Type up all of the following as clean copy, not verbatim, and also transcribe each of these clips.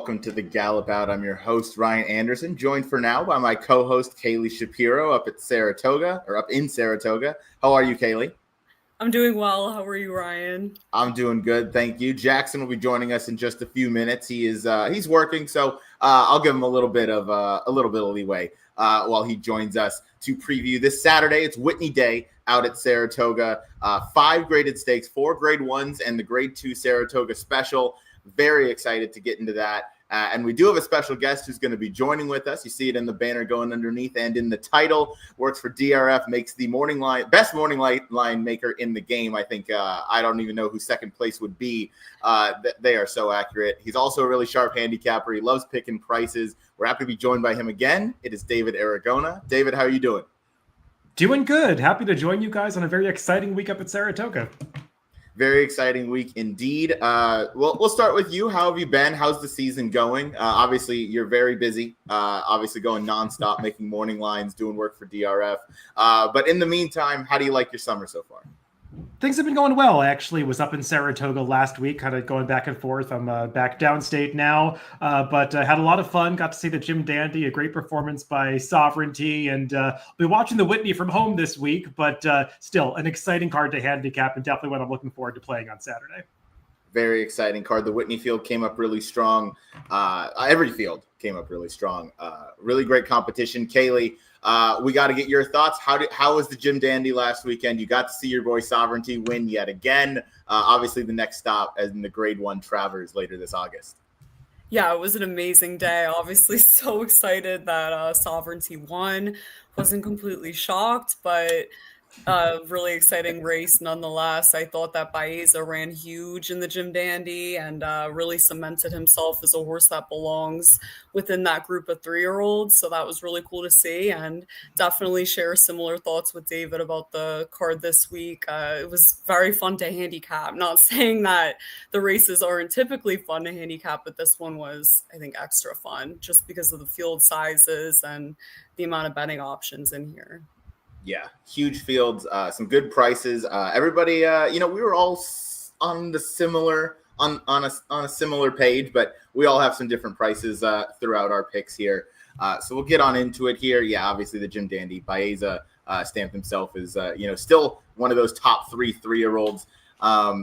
welcome to the Gallop Out. I'm your host, Ryan Anderson, joined for now by my co-host, Kaylie Shapiro, up in Saratoga. How are you, Kaylie? I'm doing well. How are you, Ryan? I'm doing good, thank you. Jackson will be joining us in just a few minutes. He's working, so I'll give him a little bit of leeway while he joins us to preview this Saturday. It's Whitney Day out at Saratoga. 5 graded stakes, 4 grade 1s, and the grade 2 Saratoga special. Very excited to get into that. And we do have a special guest who's going to be joining with us. You see it in the banner going underneath and in the title. Works for DRF, makes the best morning light line maker in the game. I think I don't even know who second place would be. They are so accurate. He's also a really sharp handicapper. He loves picking prices. We're happy to be joined by him again. It is David Aragona. David, how are you doing? Doing good. Happy to join you guys on a very exciting week up at Saratoga. Very exciting week indeed. We'll start with you. How have you been? How's the season going? Obviously, you're very busy. Obviously, going nonstop, making morning lines, doing work for DRF. But in the meantime, how do you like your summer so far? Things have been going well. I actually was up in Saratoga last week, kind of going back and forth. I'm back downstate now, but had a lot of fun. Got to see the Jim Dandy, a great performance by Sovereignty, and be watching the Whitney from home this week, but still an exciting card to handicap and definitely what I'm looking forward to playing on Saturday. Very exciting card. The Whitney field came up really strong. Every field came up really strong. Really great competition. Kaylie, we got to get your thoughts. How was the Jim Dandy last weekend? You got to see your boy Sovereignty win yet again. Obviously, the next stop as in the Grade 1 Travers later this August. Yeah, it was an amazing day. Obviously, so excited that Sovereignty won. Wasn't completely shocked, but really exciting race nonetheless. I thought that Baeza ran huge in the Jim Dandy and really cemented himself as a horse that belongs within that group of 3-year-olds. So that was really cool to see, and definitely share similar thoughts with David about the card this week. It was very fun to handicap. Not saying that the races aren't typically fun to handicap, but this one was, I think, extra fun just because of the field sizes and the amount of betting options in here. Yeah, huge fields, some good prices. Everybody, we were all on a similar page, but we all have some different prices throughout our picks here. So we'll get on into it here. Yeah, obviously the Jim Dandy, Baeza stamped himself as still one of those top 3-year-olds.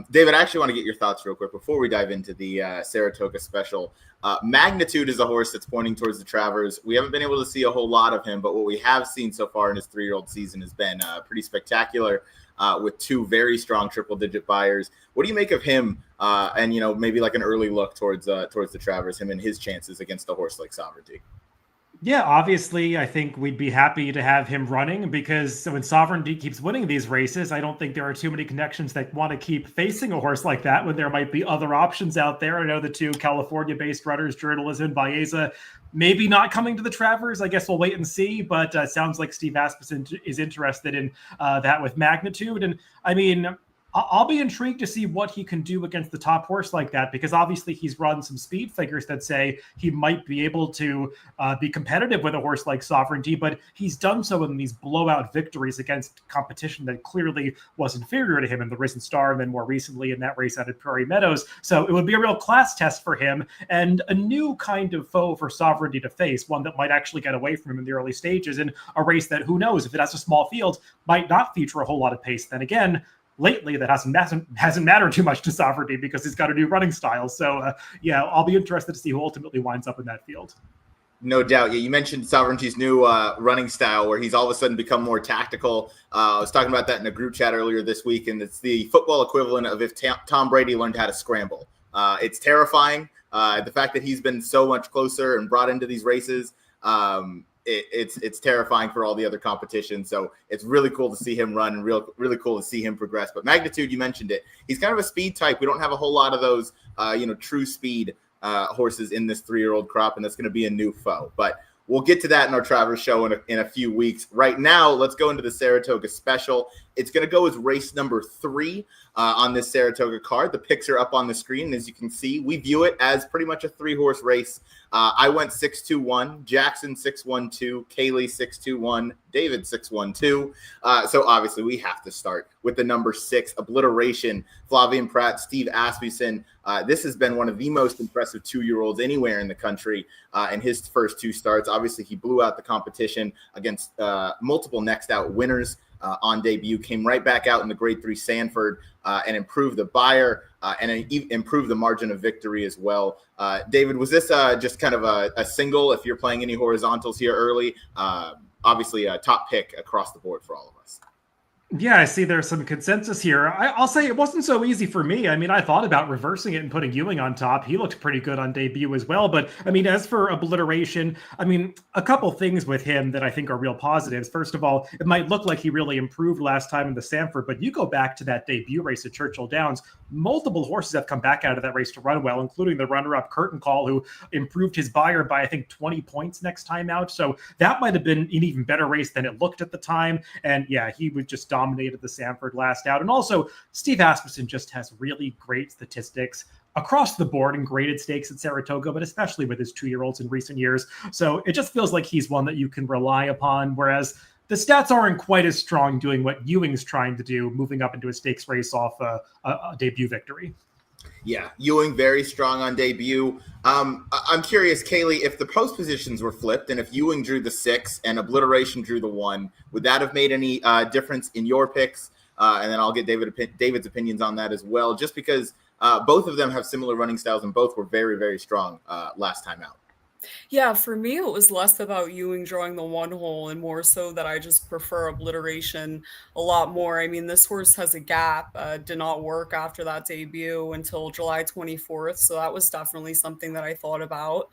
David, I actually want to get your thoughts real quick before we dive into the Saratoga special. Magnitude is a horse that's pointing towards the Travers. We haven't been able to see a whole lot of him, but what we have seen so far in his 3-year-old season has been pretty spectacular with 2 very strong triple-digit buyers. What do you make of him and, maybe like an early look towards the Travers, him and his chances against a horse like Sovereignty? Yeah, obviously, I think we'd be happy to have him running because when Sovereignty keeps winning these races, I don't think there are too many connections that want to keep facing a horse like that when there might be other options out there. I know the 2 California-based runners, Journalism, Baeza, maybe not coming to the Travers. I guess we'll wait and see, but sounds like Steve Asmussen is interested in that with Magnitude. And I mean, I'll be intrigued to see what he can do against the top horse like that, because obviously he's run some speed figures that say he might be able to be competitive with a horse like Sovereignty, but he's done so in these blowout victories against competition that clearly was inferior to him in the Risen Star and then more recently in that race out at Prairie Meadows. So it would be a real class test for him and a new kind of foe for Sovereignty to face, one that might actually get away from him in the early stages in a race that, who knows, if it has a small field, might not feature a whole lot of pace. Then again, lately that hasn't mattered too much to Sovereignty because he's got a new running style. So I'll be interested to see who ultimately winds up in that field. No doubt. Yeah, you mentioned Sovereignty's new running style where he's all of a sudden become more tactical. I was talking about that in a group chat earlier this week, and it's the football equivalent of if Tom Brady learned how to scramble. It's terrifying. The fact that he's been so much closer and brought into these races, it's terrifying for all the other competition. So it's really cool to see him run and really cool to see him progress. But Magnitude, you mentioned it. He's kind of a speed type. We don't have a whole lot of those, true speed horses in this 3-year-old crop, and that's going to be a new foe. But we'll get to that in our Travers show in a few weeks. Right now, let's go into the Saratoga special. It's going to go as race number 3 on this Saratoga card. The picks are up on the screen. As you can see, we view it as pretty much a 3-horse race. I went 6-2-1, Jackson 6-1-2, Kaylie 6-2-1, David 6-1-2. So obviously we have to start with the number 6, Obliteration, Flavien Prat, Steve Asmussen. This has been one of the most impressive 2-year-olds anywhere in the country in his first 2 starts. Obviously, he blew out the competition against multiple next out winners on debut, came right back out in the grade 3 Sanford and improved the buyer and improved the margin of victory as well. David, was this just kind of a single if you're playing any horizontals here early? Obviously, a top pick across the board for all of us. Yeah, I see there's some consensus here. I'll say it wasn't so easy for me. I mean, I thought about reversing it and putting Ewing on top. He looked pretty good on debut as well. But I mean, as for Obliteration, I mean, a couple things with him that I think are real positives. First of all, it might look like he really improved last time in the Sanford, but you go back to that debut race at Churchill Downs, multiple horses have come back out of that race to run well, including the runner-up Curtain Call, who improved his buyer by, I think, 20 points next time out. So that might have been an even better race than it looked at the time. And yeah, he would just dominated the Sanford last out. And also, Steve Asmussen just has really great statistics across the board in graded stakes at Saratoga, but especially with his 2-year-olds in recent years. So it just feels like he's one that you can rely upon, whereas the stats aren't quite as strong doing what Ewing's trying to do, moving up into a stakes race off a debut victory. Yeah, Ewing very strong on debut. I'm curious, Kaylie, if the post positions were flipped and if Ewing drew the 6 and Obliteration drew the 1, would that have made any difference in your picks? And then I'll get David's opinions on that as well, just because both of them have similar running styles and both were very, very strong last time out. Yeah, for me, it was less about Ewing drawing the 1 hole and more so that I just prefer Obliteration a lot more. I mean, this horse has a gap, did not work after that debut until July 24th. So that was definitely something that I thought about.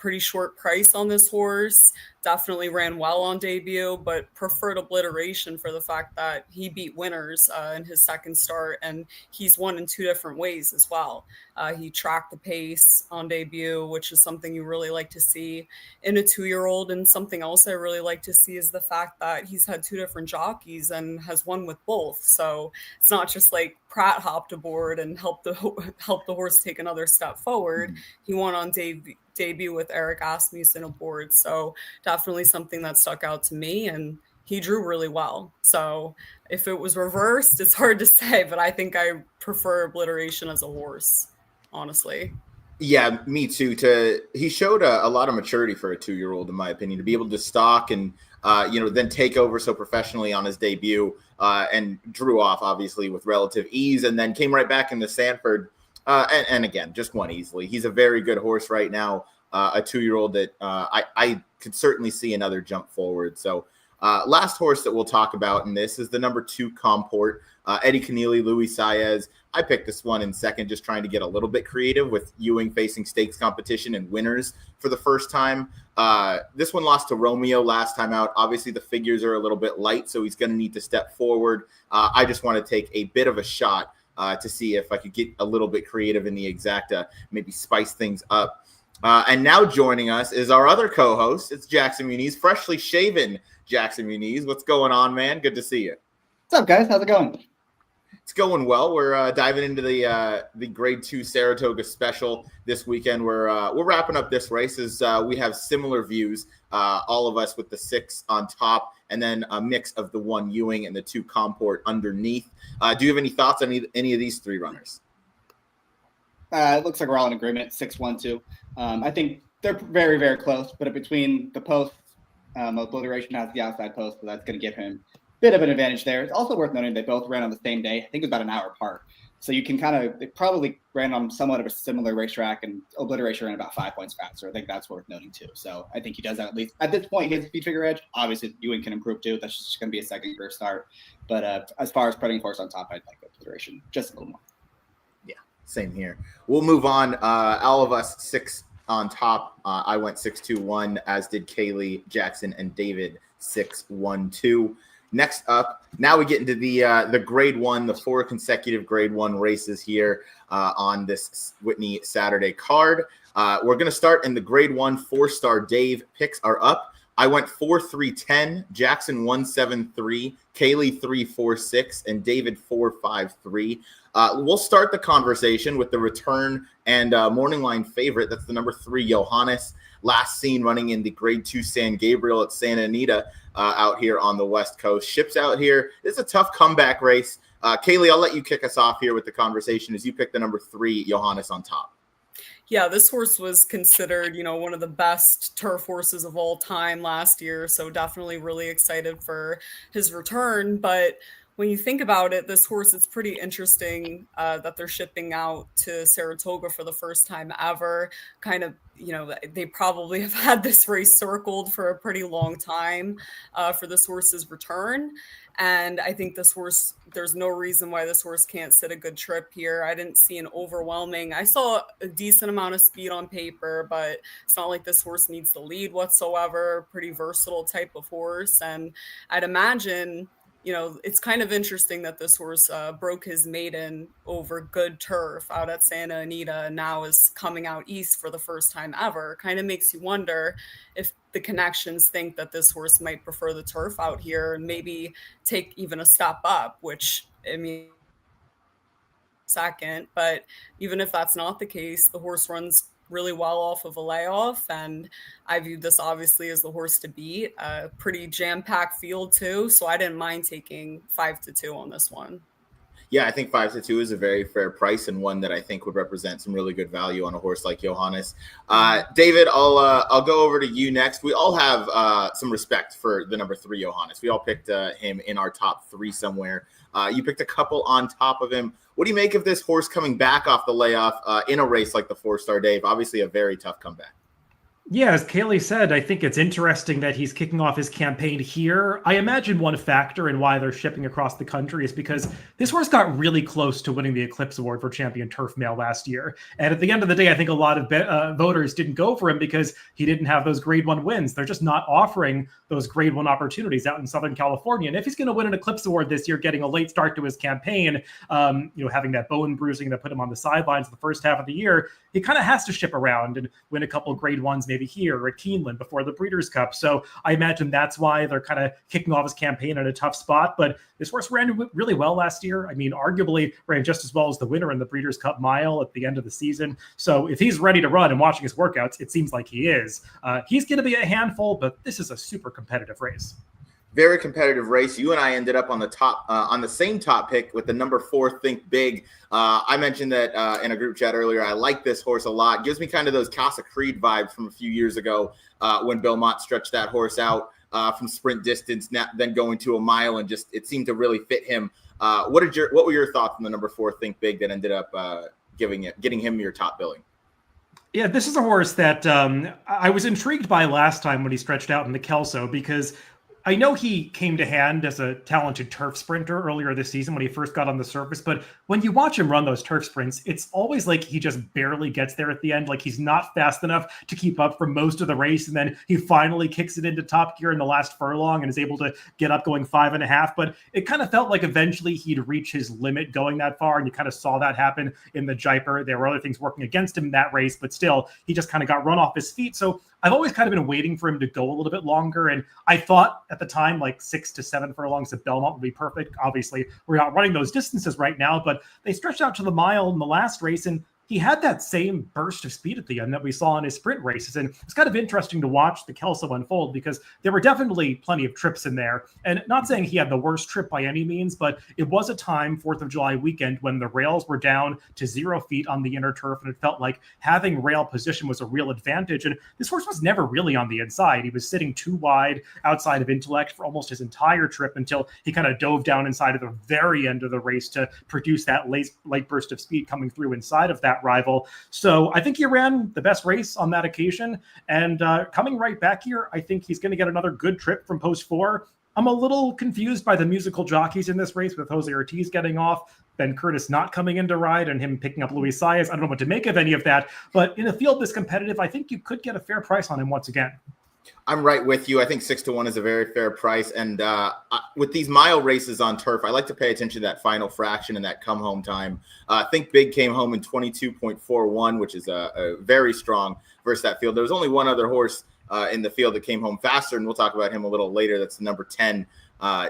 Pretty short price on this horse. Definitely ran well on debut, but preferred Obliteration for the fact that he beat winners in his second start, and he's won in 2 different ways as well. He tracked the pace on debut, which is something you really like to see in a 2-year-old. And something else I really like to see is the fact that he's had 2 different jockeys and has won with both. So it's not just like Pratt hopped aboard and helped the horse take another step forward. Mm-hmm. He won on debut with Eric Asmussen aboard. So definitely something that stuck out to me, and he drew really well. So if it was reversed, it's hard to say, but I think I prefer Obliteration as a horse, honestly. Yeah, me too. He showed a lot of maturity for a 2-year-old, in my opinion, to be able to stalk and then take over so professionally on his debut and drew off obviously with relative ease, and then came right back into Sanford. And again, just won easily. He's a very good horse right now, a 2-year-old that I could certainly see another jump forward. So last horse that we'll talk about in this is the number 2 Comport, Eddie Keneally, Louis Saez. I picked this one in second, just trying to get a little bit creative with Ewing facing stakes competition and winners for the first time. This one lost to Romeo last time out. Obviously, the figures are a little bit light, so he's going to need to step forward. I just want to take a bit of a shot to see if I could get a little bit creative in the exacta, maybe spice things up. And now joining us is our other co-host. It's Jackson Muniz, freshly shaven Jackson Muniz. What's going on, man? Good to see you. What's up, guys? How's it going? It's going well. We're diving into the Grade 2 Saratoga Special this weekend. We're wrapping up this race as we have similar views, all of us with the 6 on top, and then a mix of the 1 Ewing and the 2 Comport underneath. Do you have any thoughts on any of these 3 runners? It looks like we're all in agreement, 6-1-2. I think they're very, very close, but between the posts, Obliteration has the outside post, so that's going to give him a bit of an advantage there. It's also worth noting they both ran on the same day. I think it was about an hour apart. So you can they probably ran on somewhat of a similar racetrack, and Obliteration ran about 5 points faster. I think that's worth noting too. So I think he does that at least. At this point, he has a speed figure edge. Obviously, Ewing can improve too. That's just going to be a second career start. But as far as putting horse on top, I'd like Obliteration just a little more. Yeah, same here. We'll move on. All of us 6 on top. I went 6-2-1, as did Kaylie, Jackson, and David 6-1-2. Next up, now we get into the Grade 1, the 4 consecutive Grade 1 races here on this Whitney Saturday card. We're going to start in the Grade 1 4-star Dave. Picks are up. I went 4-3-10, Jackson 1-7-3, Kaylie 3-4-6, and David 4-5-3. We'll start the conversation with the return and morning line favorite. That's the number 3, Johannes. Last seen running in the Grade 2 San Gabriel at Santa Anita out here on the West Coast. Ships out here. It's a tough comeback race. Kaylie, I'll let you kick us off here with the conversation as you pick the number 3, Johannes, on top. Yeah, this horse was considered, one of the best turf horses of all time last year. So definitely really excited for his return. But when you think about it, this horse, it's pretty interesting that they're shipping out to Saratoga for the first time ever. Kind of, they probably have had this race circled for a pretty long time for this horse's return. And I think this horse, there's no reason why this horse can't sit a good trip here. I didn't see an overwhelming. I saw a decent amount of speed on paper, but it's not like this horse needs the lead whatsoever. Pretty versatile type of horse. And I'd imagine, it's kind of interesting that this horse broke his maiden over good turf out at Santa Anita and now is coming out east for the first time ever. Kind of makes you wonder if the connections think that this horse might prefer the turf out here and maybe take even a step up, which, second. But even if that's not the case, the horse runs really well off of a layoff, and I viewed this obviously as the horse to beat. A pretty jam-packed field too, so I didn't mind taking 5-2 on this one. Yeah, I think 5-2 is a very fair price and one that I think would represent some really good value on a horse like Johannes. David, I'll go over to you next. We all have some respect for the number 3 Johannes. We all picked him in our top 3 somewhere. You picked a couple on top of him. What do you make of this horse coming back off the layoff in a race like the 4-star Dave? Obviously a very tough comeback. Yeah, as Kaylie said, I think it's interesting that he's kicking off his campaign here. I imagine one factor in why they're shipping across the country is because this horse got really close to winning the Eclipse Award for Champion Turf Male last year. And at the end of the day, I think a lot of voters didn't go for him because he didn't have those Grade 1 wins. They're just not offering those Grade 1 opportunities out in Southern California. And if he's going to win an Eclipse Award this year, getting a late start to his campaign, having that bone bruising that put him on the sidelines the first half of the year, he kind of has to ship around and win a couple of Grade 1s maybe here or at Keeneland before the Breeders' Cup. So I imagine that's why they're kind of kicking off his campaign in a tough spot. But this horse ran really well last year. I mean, arguably ran just as well as the winner in the Breeders' Cup Mile at the end of the season. So if he's ready to run and watching his workouts, it seems like he is. He's going to be a handful, but this is a super competitive race. Very competitive race. You and I ended up on the top, on the same top pick with the number 4, Think Big. I mentioned that in a group chat earlier. I like this horse a lot. Gives me kind of those Casa Creed vibes from a few years ago when Belmont stretched that horse out from sprint distance, then going to a mile, and just it seemed to really fit him. What were your thoughts on the number 4, Think Big, that ended up getting him your top billing? Yeah, this is a horse that I was intrigued by last time when he stretched out in the Kelso, because I know he came to hand as a talented turf sprinter earlier this season when he first got on the surface, but when you watch him run those turf sprints, it's always like he just barely gets there at the end. Like he's not fast enough to keep up for most of the race, and then he finally kicks it into top gear in the last furlong and is able to get up going 5.5. But it kind of felt like eventually he'd reach his limit going that far, and you kind of saw that happen in the Jaipur. There were other things working against him in that race, but still, he just kind of got run off his feet. So I've always kind of been waiting for him to go a little bit longer, and I thought at the time like 6 to 7 furlongs at Belmont would be perfect. Obviously, we're not running those distances right now, but they stretched out to the mile in the last race, and he had that same burst of speed at the end that we saw in his sprint races. And it's kind of interesting to watch the Kelso unfold because there were definitely plenty of trips in there. And not saying he had the worst trip by any means, but it was a time, 4th of July weekend, when the rails were down to 0 feet on the inner turf. And it felt like having rail position was a real advantage. And this horse was never really on the inside. He was sitting too wide outside of Intellect for almost his entire trip until he kind of dove down inside of the very end of the race to produce that light burst of speed coming through inside of that rival. So I think he ran the best race on that occasion, and coming right back here, I think he's going to get another good trip from post 4. I'm a little confused by the musical jockeys in this race, with Jose Ortiz getting off, Ben Curtis not coming in to ride, and him picking up Luis Saez. I don't know what to make of any of that, but in a field this competitive, I think you could get a fair price on him once again. I'm right with you. I think 6-1 is a very fair price. And with these mile races on turf, I like to pay attention to that final fraction and that come home time. Think Big came home in 22.41, which is a very strong versus that field. There was only one other horse in the field that came home faster, and we'll talk about him a little later. That's the number 10,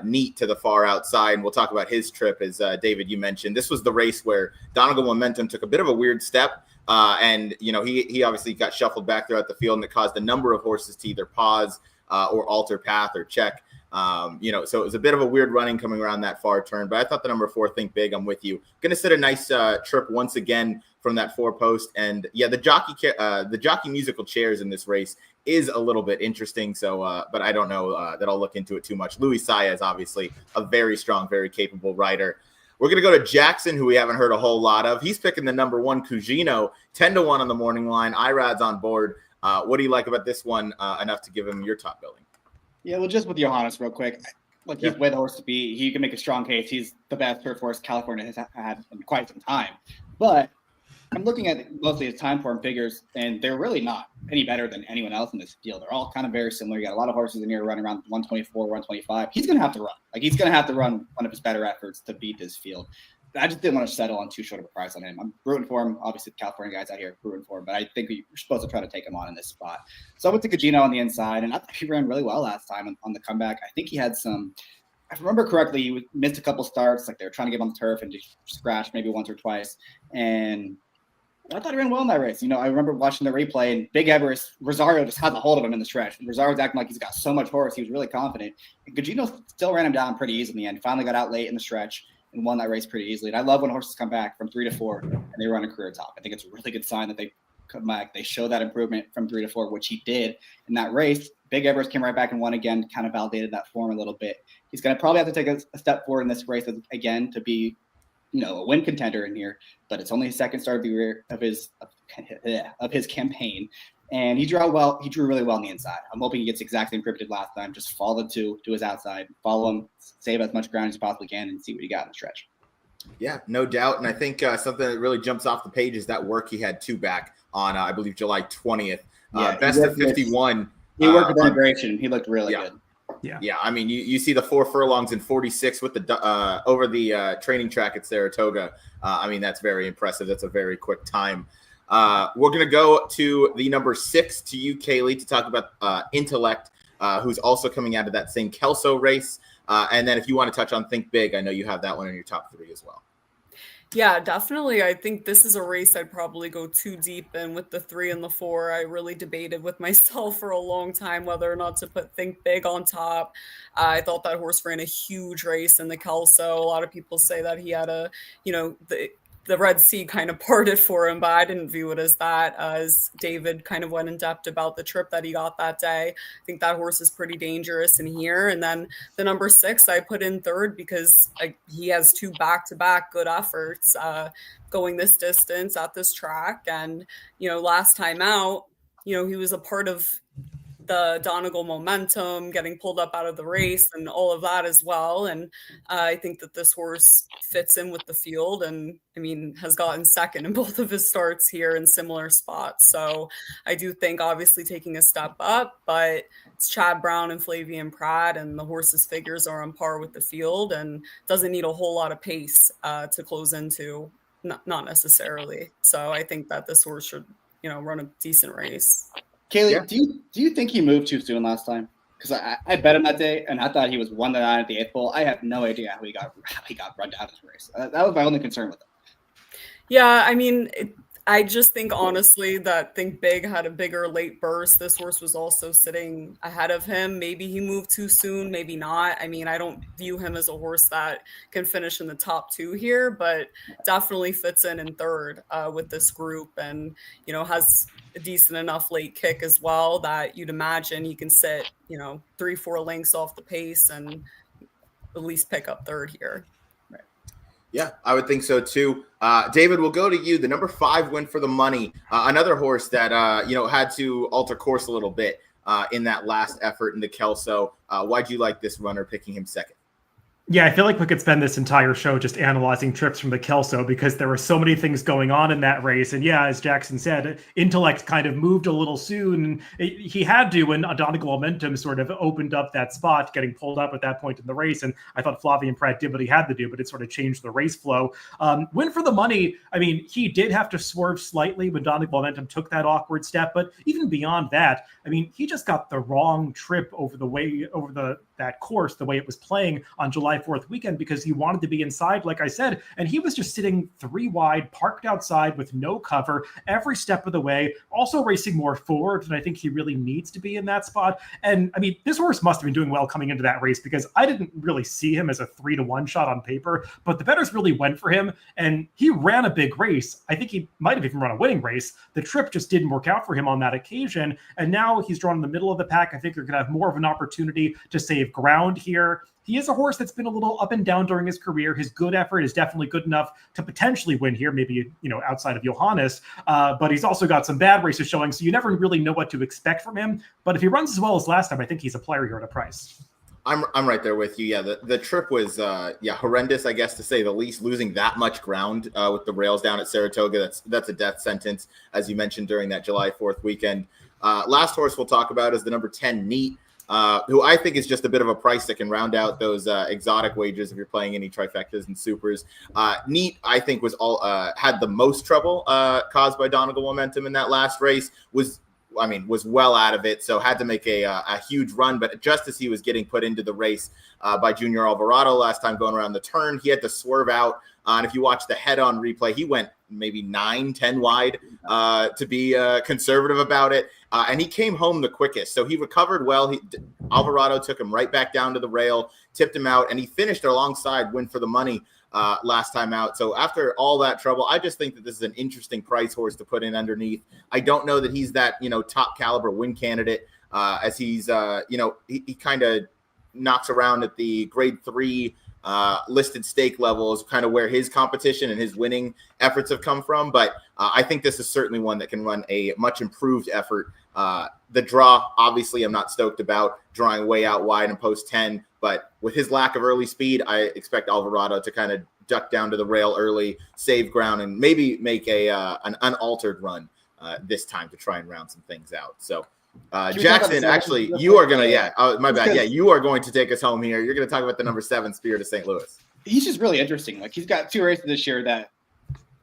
Neat, to the far outside, and we'll talk about his trip. As David, you mentioned, this was the race where Donegal Momentum took a bit of a weird step, and he obviously got shuffled back throughout the field, and it caused a number of horses to either pause or alter path or check. So it was a bit of a weird running coming around that far turn, but I thought the number 4, Think Big, I'm with you. Going to set a nice trip once again from that 4 post. And yeah, the jockey musical chairs in this race is a little bit interesting. So, but I don't know that I'll look into it too much. Louis Saya is obviously a very strong, very capable rider. We're going to go to Jackson, who we haven't heard a whole lot of. He's picking the number 1, Cugino, 10-1 on the morning line. Irad's on board. What do you like about this one enough to give him your top billing? Yeah, well, just with Johannes real quick. Look, he's way the horse to be. He can make a strong case. He's the best turf horse California has had in quite some time. But I'm looking at mostly his time form figures, and they're really not any better than anyone else in this field. They're all kind of very similar. You got a lot of horses in here running around 124, 125. He's going to have to run. He's going to have to run one of his better efforts to beat this field. I just didn't want to settle on too short of a price on him. I'm rooting for him. Obviously, the California guys out here rooting for him, but I think we're supposed to try to take him on in this spot. So I went to Cugino on the inside, and I thought he ran really well last time on the comeback. I think he had some, if I remember correctly, he missed a couple starts. Like they were trying to get him on the turf and just scratched maybe once or twice. And I thought he ran well in that race. I remember watching the replay, and Big Everest, Rosario just had the hold of him in the stretch. Rosario's acting like he's got so much horse. He was really confident. And Cugino still ran him down pretty easy in the end. Finally got out late in the stretch and won that race pretty easily. And I love when horses come back from 3 to 4 and they run a career top. I think it's a really good sign that they come back. They show that improvement from 3 to 4, which he did in that race. Big Everest came right back and won again, kind of validated that form a little bit. He's going to probably have to take a step forward in this race again to be, a win contender in here. But it's only his second start of his campaign. And he drew really well on the inside. I'm hoping he gets exactly encrypted last time. Just follow the 2 to his outside, follow him, save as much ground as you possibly can, and see what you got in the stretch. Yeah, no doubt. And I think something that really jumps off the page is that work he had 2 back on, I believe, July 20th. Best of 51. He worked with integration. He looked really good. Yeah. I mean, you see the 4 furlongs in 46 with the over the training track at Saratoga. I mean, that's very impressive. That's a very quick time. We're going to go to the number 6 to you, Kaylie, to talk about Intellect, who's also coming out of that same Kelso race. And then if you want to touch on Think Big, I know you have that one in your top 3 as well. Yeah, definitely. I think this is a race I'd probably go too deep in with the 3 and the 4. I really debated with myself for a long time whether or not to put Think Big on top. I thought that horse ran a huge race in the Kelso. A lot of people say that he had the Red Sea kind of parted for him, but I didn't view it as that. As David kind of went in depth about the trip that he got that day, I think that horse is pretty dangerous in here. And then the number 6 I put in third because he has 2 back-to-back good efforts going this distance at this track. And, last time out, he was a part of the Donegal Momentum, getting pulled up out of the race and all of that as well. And I think that this horse fits in with the field and, has gotten second in both of his starts here in similar spots. So I do think obviously taking a step up, but it's Chad Brown and Flavian Pratt, and the horse's figures are on par with the field and doesn't need a whole lot of pace to close into, not necessarily. So I think that this horse should, run a decent race. Kaylie, do you think he moved too soon last time? Because I bet him that day, and I thought he was 1-9 at the 8th pole. I have no idea how he got run down this race. That was my only concern with him. Yeah, I just think honestly that Think Big had a bigger late burst. This horse was also sitting ahead of him. Maybe he moved too soon, maybe not. I don't view him as a horse that can finish in the top 2 here, but definitely fits in third with this group and, has a decent enough late kick as well that you'd imagine he can sit, 3-4 lengths off the pace and at least pick up third here. Yeah, I would think so too. David, we'll go to you. The number 5 win for the money. Another horse that, had to alter course a little bit in that last effort in the Kelso. Why'd you like this runner picking him second? Yeah, I feel like we could spend this entire show just analyzing trips from the Kelso because there were so many things going on in that race. And yeah, as Jackson said, Intellect kind of moved a little soon. He had to when Donegal Momentum sort of opened up that spot, getting pulled up at that point in the race. And I thought Flavien Prat did what he had to do, but it sort of changed the race flow. Win for the money. I mean, he did have to swerve slightly when Donegal Momentum took that awkward step. But even beyond that, I mean, he just got the wrong trip over that course, the way it was playing on July 4th weekend, because he wanted to be inside, like I said, and he was just sitting 3 wide, parked outside with no cover every step of the way, also racing more forward than I think he really needs to be in that spot. And I mean, this horse must have been doing well coming into that race because I didn't really see him as a 3-1 shot on paper, but the bettors really went for him and he ran a big race. I think he might have even run a winning race. The trip just didn't work out for him on that occasion. And now he's drawn in the middle of the pack. I think they're going to have more of an opportunity to save ground here. He is a horse that's been a little up and down during his career. His good effort is definitely good enough to potentially win here, maybe, outside of Johannes. But he's also got some bad races showing, so you never really know what to expect from him. But if he runs as well as last time, I think he's a player here at a price. I'm right there with you. Yeah, the trip was horrendous, I guess, to say the least. Losing that much ground with the rails down at Saratoga, that's a death sentence, as you mentioned during that July 4th weekend. Last horse we'll talk about is the number 10 Neat, who I think is just a bit of a price that can round out those exotic wagers if you're playing any trifectas and supers. Neat, I think, was had the most trouble caused by Donegal Momentum in that last race. Was well out of it, so had to make a huge run. But just as he was getting put into the race by Junior Alvarado last time going around the turn, he had to swerve out. And if you watch the head-on replay, he went maybe 9-10 wide to be conservative about it. And he came home the quickest. So he recovered well. Alvarado took him right back down to the rail, tipped him out, and he finished alongside Win for the Money last time out. So after all that trouble, I just think that this is an interesting price horse to put in underneath. I don't know that he's that, top caliber win candidate as he's, he kind of knocks around at the grade 3 listed stake levels, kind of where his competition and his winning efforts have come from. But I think this is certainly one that can run a much improved effort. The draw, obviously, I'm not stoked about drawing way out wide in post 10, but with his lack of early speed, I expect Alvarado to kind of duck down to the rail early, save ground, and maybe make an unaltered run this time to try and round some things out. So Jackson, actually, you are going to, my bad. Yeah, you are going to take us home here. You're going to talk about the number 7 Spirit of St. Louis. He's just really interesting. Like, he's got 2 races this year that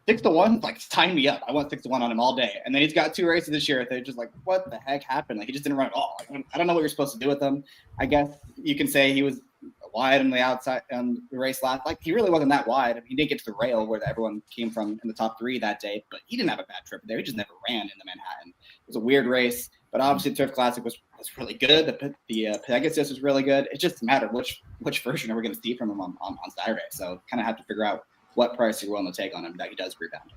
6-1, like, sign me up. I want 6-1 on him all day. And then he's got 2 races this year that they're just like, what the heck happened? Like, he just didn't run at all. I don't know what you're supposed to do with him. I guess you can say he was wide on the outside on the race lap. Like, he really wasn't that wide. He didn't get to the rail where everyone came from in the top 3 that day, but he didn't have a bad trip there. He just never ran into Manhattan. It was a weird race, but obviously the Turf Classic was really good. The Pegasus was really good. It just mattered which version are we going to see from him on Saturday. So kind of have to figure out what price you're willing to take on him that he does rebound.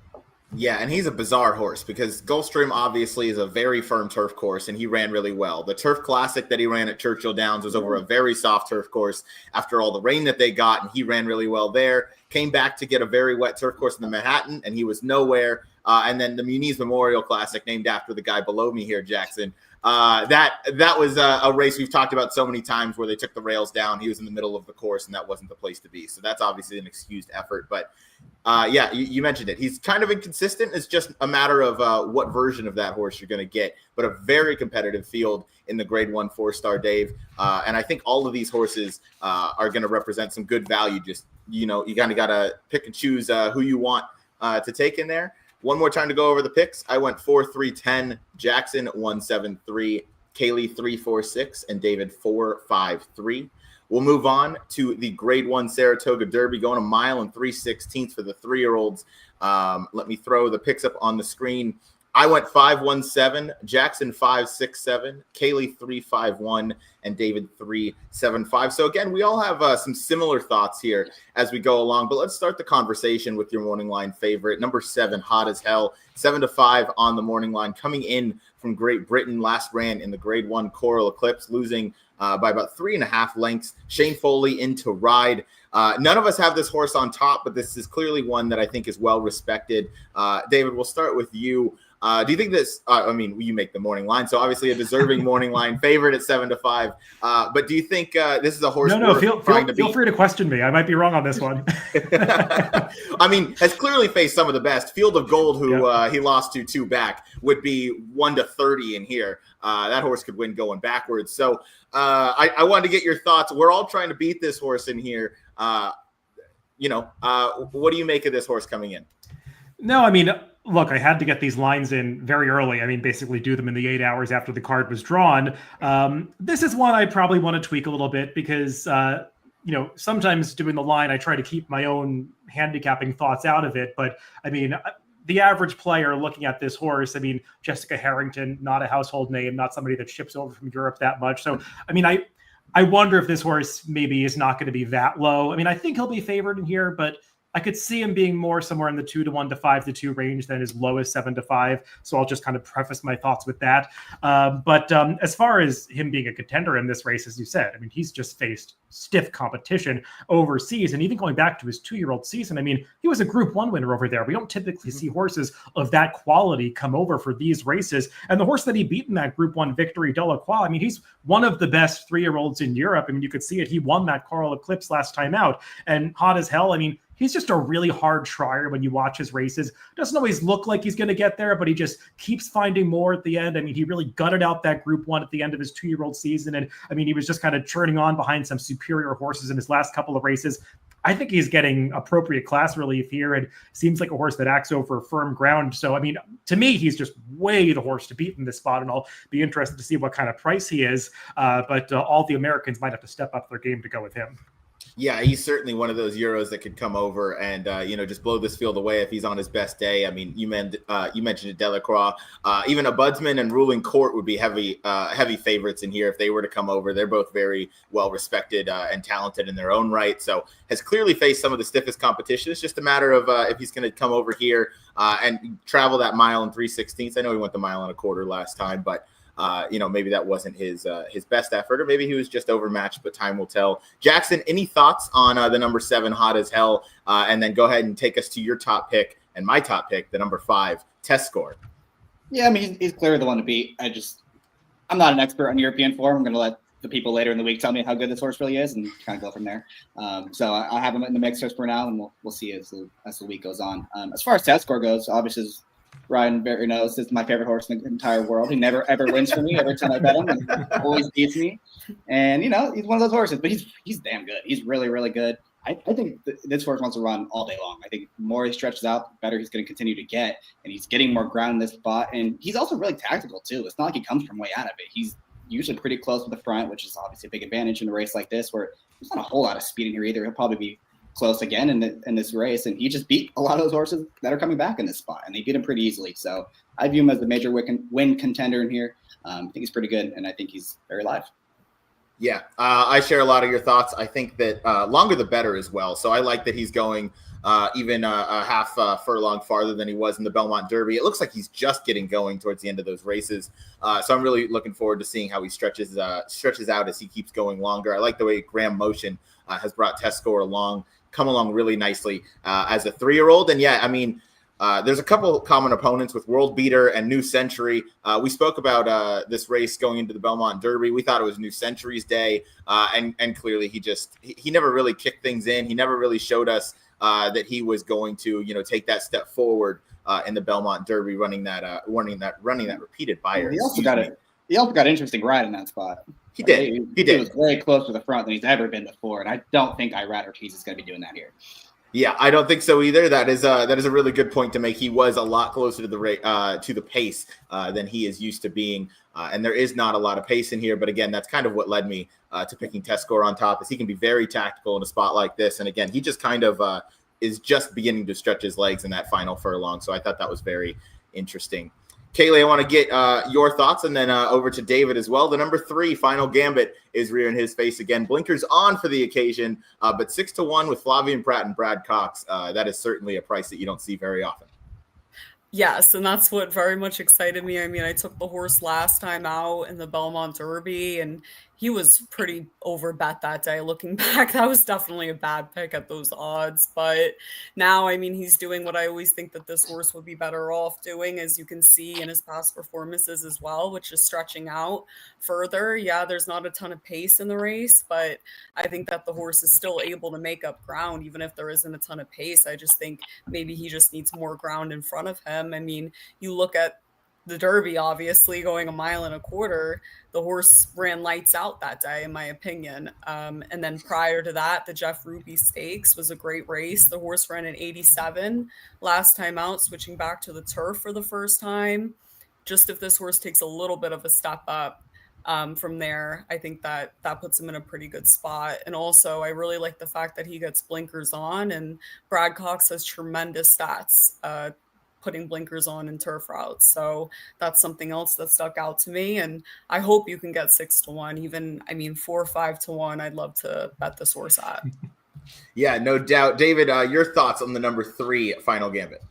Yeah, and he's a bizarre horse because Gulfstream obviously is a very firm turf course, and he ran really well. The Turf Classic that he ran at Churchill Downs was over a very soft turf course after all the rain that they got, and he ran really well there. Came back to get a very wet turf course in the Manhattan, and he was nowhere. And then the Muniz Memorial Classic, named after the guy below me here, Jackson. That was a race we've talked about so many times where they took the rails down. He was in the middle of the course, and that wasn't the place to be. So that's obviously an excused effort. But you mentioned it. He's kind of inconsistent. It's just a matter of what version of that horse you're going to get. But a very competitive field in the Grade 1 4-star, Dave. And I think all of these horses are going to represent some good value. Just, you kind of got to pick and choose who you want to take in there. One more time to go over the picks. I went 4-3-10, Jackson 1-7-3, Kaylie 3-4-6, and David 4-5-3. We'll move on to the Grade 1 Saratoga Derby, going 1 mile and 3/16 for the 3-year-olds. Let me throw the picks up on the screen. I went 5-1-7, Jackson 5-6-7, Kaylie 3-5-1, and David 3-7-5. So again, we all have some similar thoughts here as we go along. But let's start the conversation with your morning line favorite, number 7, Hot as Hell, 7-5 on the morning line, coming in from Great Britain. Last ran in the Grade 1 Coral Eclipse, losing by about 3.5 lengths. Shane Foley into ride. None of us have this horse on top, but this is clearly one that I think is well respected. David, we'll start with you. Do you think this? I mean, you make the morning line, so obviously a deserving morning line favorite at 7-5. But do you think this is a horse? No. Feel free to question me. I might be wrong on this one. I mean, has clearly faced some of the best. Field of Gold, who he lost to 2 back, would be 1-30 in here. That horse could win going backwards. So I wanted to get your thoughts. We're all trying to beat this horse in here. What do you make of this horse coming in? No, I mean, look, I had to get these lines in very early. I mean, basically do them in the 8 hours after the card was drawn. This is one I probably want to tweak a little bit because, sometimes doing the line, I try to keep my own handicapping thoughts out of it. But I mean, the average player looking at this horse, I mean, Jessica Harrington, not a household name, not somebody that ships over from Europe that much. So, I mean, I wonder if this horse maybe is not going to be that low. I mean, I think he'll be favored in here, but I could see him being more somewhere in the 2-1 to 5-2 range than as low as 7-5. So I'll just kind of preface my thoughts with that. But as far as him being a contender in this race, as you said, I mean, he's just faced stiff competition overseas. And even going back to his 2-year-old season, I mean, he was a Group 1 winner over there. We don't typically see horses of that quality come over for these races. And the horse that he beat in that Group 1 victory, Delacroix, I mean, he's one of the best 3-year-olds in Europe. I mean, you could see it. He won that Coral Eclipse last time out. And hot as hell, I mean, he's just a really hard trier when you watch his races. Doesn't always look like he's going to get there, but he just keeps finding more at the end. I mean, he really gutted out that Group 1 at the end of his 2-year-old season. And I mean, he was just kind of churning on behind some superior horses in his last couple of races. I think he's getting appropriate class relief here and seems like a horse that acts over firm ground. So, I mean, to me, he's just way the horse to beat in this spot, and I'll be interested to see what kind of price he is. But all the Americans might have to step up their game to go with him. Yeah, he's certainly one of those Euros that could come over and, just blow this field away if he's on his best day. I mean, you mentioned Delacroix. Even a Budsman and Ruling Court would be heavy favorites in here if they were to come over. They're both very well respected and talented in their own right. So has clearly faced some of the stiffest competition. It's just a matter of if he's going to come over here and travel that mile and 3/16. I know he went the mile and a quarter last time, but maybe that wasn't his best effort, or maybe he was just overmatched, but time will tell. Jackson, any thoughts on the number 7, Hot as Hell? And then go ahead and take us to your top pick and my top pick, the number 5, Test Score. Yeah, I mean, he's clearly the one to beat. I'm not an expert on European form. I'm going to let the people later in the week tell me how good this horse really is and kind of go from there. So I have him in the mix just for now, and we'll see as the week goes on. As far as Test Score goes, obviously, Ryan Berry knows this is my favorite horse in the entire world. He never ever wins for me every time I bet him, and always beats me. And he's one of those horses, but he's damn good. He's really, really good. I think this horse wants to run all day long. I think the more he stretches out, the better he's going to continue to get, and he's getting more ground in this spot. And he's also really tactical too. It's not like he comes from way out of it. He's usually pretty close to the front, which is obviously a big advantage in a race like this, where there's not a whole lot of speed in here either. He'll probably be close again in this race, and he just beat a lot of those horses that are coming back in this spot, and they beat him pretty easily. So I view him as the major win contender in here. I think he's pretty good, and I think he's very live. Yeah, I share a lot of your thoughts. I think that longer the better as well. So I like that he's going even a half furlong farther than he was in the Belmont Derby. It looks like he's just getting going towards the end of those races. So I'm really looking forward to seeing how he stretches out as he keeps going longer. I like the way Graham Motion has brought Test Score come along really nicely as a 3-year-old. And yeah, I mean, there's a couple common opponents with World Beater and New Century. We spoke about this race going into the Belmont Derby. We thought it was New Century's day, and clearly he never really kicked things in. He never really showed us that he was going to take that step forward in the Belmont Derby, running that repeated Beyer. He also got an interesting ride in that spot. He did. He was very close to the front than he's ever been before, and I don't think Irad Ortiz is going to be doing that here. Yeah, I don't think so either. That is a really good point to make. He was a lot closer to the pace than he is used to being, and there is not a lot of pace in here. But again, that's kind of what led me to picking Test Score on top, is he can be very tactical in a spot like this. And again, he just kind of is just beginning to stretch his legs in that final furlong. So I thought that was very interesting. Kaylie, I want to get your thoughts, and then over to David as well. The number 3, Final Gambit, is rearing his face again. Blinkers on for the occasion, but 6-1 with Flavien Prat and Brad Cox. That is certainly a price that you don't see very often. Yes, and that's what very much excited me. I mean, I took the horse last time out in the Belmont Derby, and he was pretty overbet that day. Looking back, that was definitely a bad pick at those odds. But now, I mean, he's doing what I always think that this horse would be better off doing, as you can see in his past performances as well, which is stretching out further. Yeah, there's not a ton of pace in the race, but I think that the horse is still able to make up ground, even if there isn't a ton of pace. I just think maybe he just needs more ground in front of him. I mean, you look at the Derby, obviously going 1.25 miles, the horse ran lights out that day, in my opinion. And then prior to that, the Jeff Ruby Stakes was a great race. The horse ran an 87 last time out, switching back to the turf for the first time. Just if this horse takes a little bit of a step up from there, I think that puts him in a pretty good spot. And also, I really like the fact that he gets blinkers on, and Brad Cox has tremendous stats putting blinkers on in turf routes. So that's something else that stuck out to me. And I hope you can get 6-1, even, I mean, 4 or 5-1. I'd love to bet this horse at. Yeah, no doubt. David, your thoughts on the number 3 Final Gambit?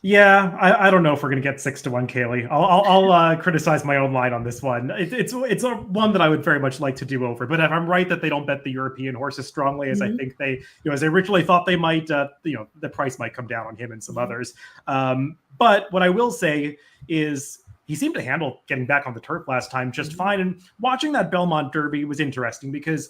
Yeah, I don't know if we're going to get 6-1, Kaylie. I'll criticize my own line on this one. It's a one that I would very much like to do over. But if I'm right that they don't bet the European horse as strongly as I think they, as I originally thought they might, the price might come down on him and some others. But what I will say is he seemed to handle getting back on the turf last time just fine. And watching that Belmont Derby was interesting because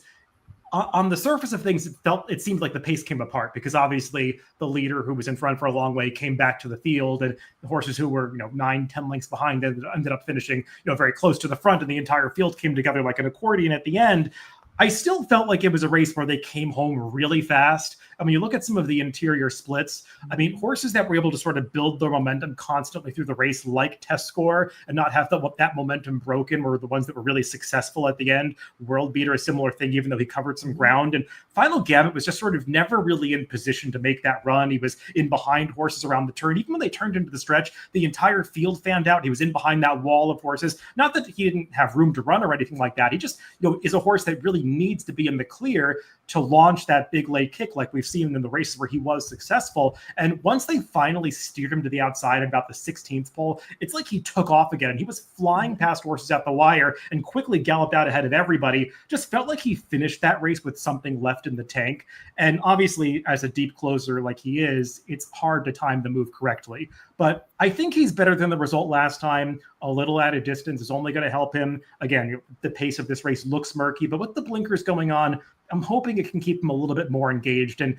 on the surface of things, it seemed like the pace came apart because obviously the leader who was in front for a long way came back to the field, and the horses who were 9-10 lengths behind ended up finishing very close to the front, and the entire field came together like an accordion at the end. I still felt like it was a race where they came home really fast. I mean, you look at some of the interior splits. I mean, horses that were able to sort of build their momentum constantly through the race, like Test Score, and not have that momentum broken, were the ones that were really successful at the end. World Beater, a similar thing, even though he covered some ground. And Final Gambit was just sort of never really in position to make that run. He was in behind horses around the turn. Even when they turned into the stretch, the entire field fanned out. He was in behind that wall of horses. Not that he didn't have room to run or anything like that. He just is a horse that really needs to be in the clear to launch that big late kick like we've seen in the races where he was successful. And once they finally steered him to the outside at about the 16th pole, it's like he took off again. And he was flying past horses at the wire and quickly galloped out ahead of everybody. Just felt like he finished that race with something left in the tank. And obviously, as a deep closer like he is, it's hard to time the move correctly. But I think he's better than the result last time. A little at a distance is only going to help him. Again, the pace of this race looks murky, but with the blinkers going on, I'm hoping it can keep him a little bit more engaged. And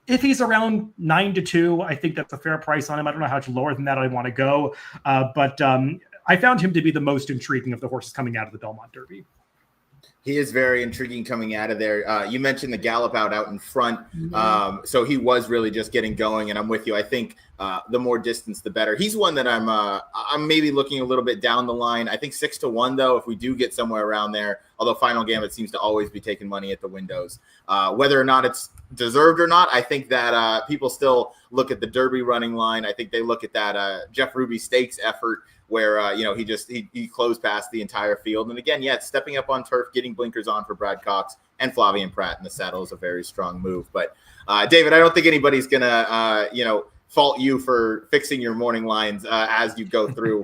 if he's around 9-2, I think that's a fair price on him. I don't know how much lower than that I want to go. But I found him to be the most intriguing of the horses coming out of the Belmont Derby. He is very intriguing coming out of there. You mentioned the Gallop Out in front. So he was really just getting going, and I'm with you. I think the more distance, the better. He's one that I'm maybe looking a little bit down the line. I think 6-1, though, if we do get somewhere around there, although Final Gambit seems to always be taking money at the windows. Whether or not it's deserved or not, I think that people still look at the Derby running line. I think they look at that Jeff Ruby Stakes effort where, he closed past the entire field. And again, stepping up on turf, getting blinkers on for Brad Cox and Flavien Prat in the saddle is a very strong move. But David, I don't think anybody's going to, fault you for fixing your morning lines as you go through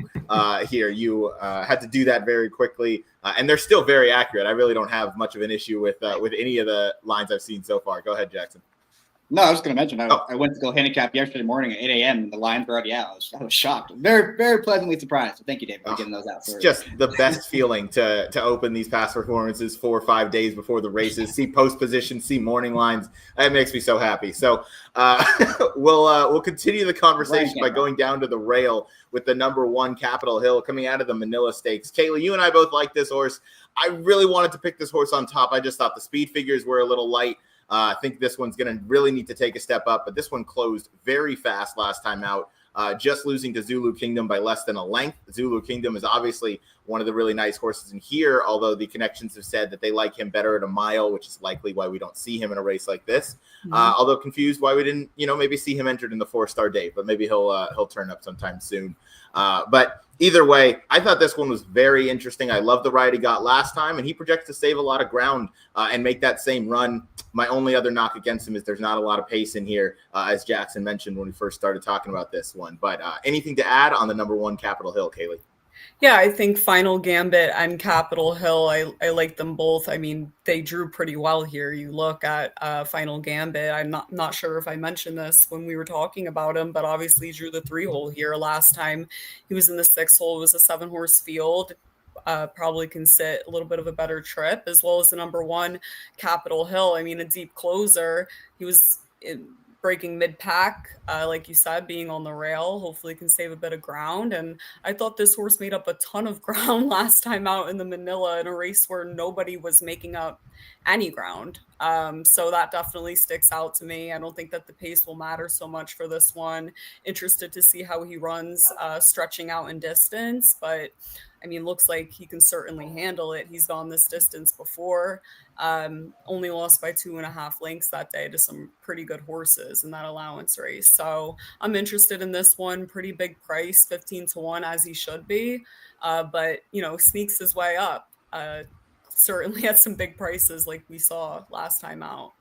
here. You had to do that very quickly, and they're still very accurate. I really don't have much of an issue with any of the lines I've seen so far. Go ahead, Jackson. No, I was going to mention, I went to go handicap yesterday morning at 8 a.m. and the lines were already out. I was shocked. Very, very pleasantly surprised. So thank you, David, for getting those out. It's just the best feeling to open these past performances 4 or 5 days before the races, see post position, see morning lines. It makes me so happy. So we'll continue the conversation by going down to the rail with the number 1 Capitol Hill coming out of the Manila Stakes. Kaylie, you and I both like this horse. I really wanted to pick this horse on top. I just thought the speed figures were a little light. I think this one's going to really need to take a step up, but this one closed very fast last time out, just losing to Zulu Kingdom by less than a length. Zulu Kingdom is obviously one of the really nice horses in here, although the connections have said that they like him better at a mile, which is likely why we don't see him in a race like this. Although confused why we didn't, maybe see him entered in the 4-star date, but maybe he'll turn up sometime soon. But either way, I thought this one was very interesting. I love the ride he got last time, and he projects to save a lot of ground and make that same run. My only other knock against him is there's not a lot of pace in here, as Jackson mentioned when we first started talking about this one. But anything to add on the number 1 Capitol Hill, Kaylie? Yeah, I think Final Gambit and Capitol Hill, I like them both. I mean, they drew pretty well here. You look at Final Gambit. I'm not sure if I mentioned this when we were talking about him, but obviously he drew the 3-hole here last time. He was in the 6-hole. It was a 7-horse field. Probably can sit a little bit of a better trip, as well as the number 1, Capitol Hill. I mean, a deep closer. He was breaking mid-pack, like you said, being on the rail. Hopefully can save a bit of ground. And I thought this horse made up a ton of ground last time out in the Manila in a race where nobody was making up any ground. So that definitely sticks out to me. I don't think that the pace will matter so much for this one. Interested to see how he runs stretching out in distance, but I mean, looks like he can certainly handle it. He's gone this distance before. Only lost by 2.5 lengths that day to some pretty good horses in that allowance race. So I'm interested in this one. Pretty big price, 15-1, as he should be. But, sneaks his way up. Certainly at some big prices like we saw last time out.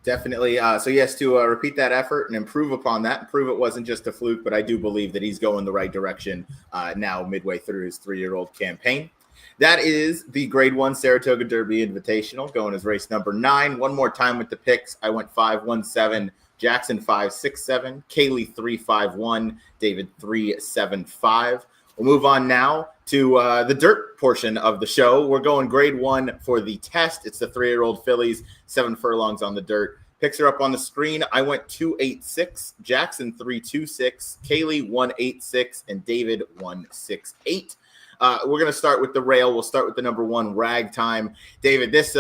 Definitely. So yes, to repeat that effort and improve upon that, prove it wasn't just a fluke, but I do believe that he's going the right direction now midway through his 3-year-old campaign. That is the Grade 1 Saratoga Derby Invitational, going as race number 9. One more time with the picks. I went 5-1-7, Jackson 5-6-7, Kaylie 3-5-1, David 3-7-5. We'll move on now to the dirt portion of the show. We're going Grade 1 for the test. It's the 3-year-old fillies, 7 furlongs on the dirt. Picks are up on the screen. I went 2-8-6, Jackson 3-2-6, Kaylie 1-8-6, and David 1-6-8. We're going to start with the rail. We'll start with the number 1, Ragtime. David, this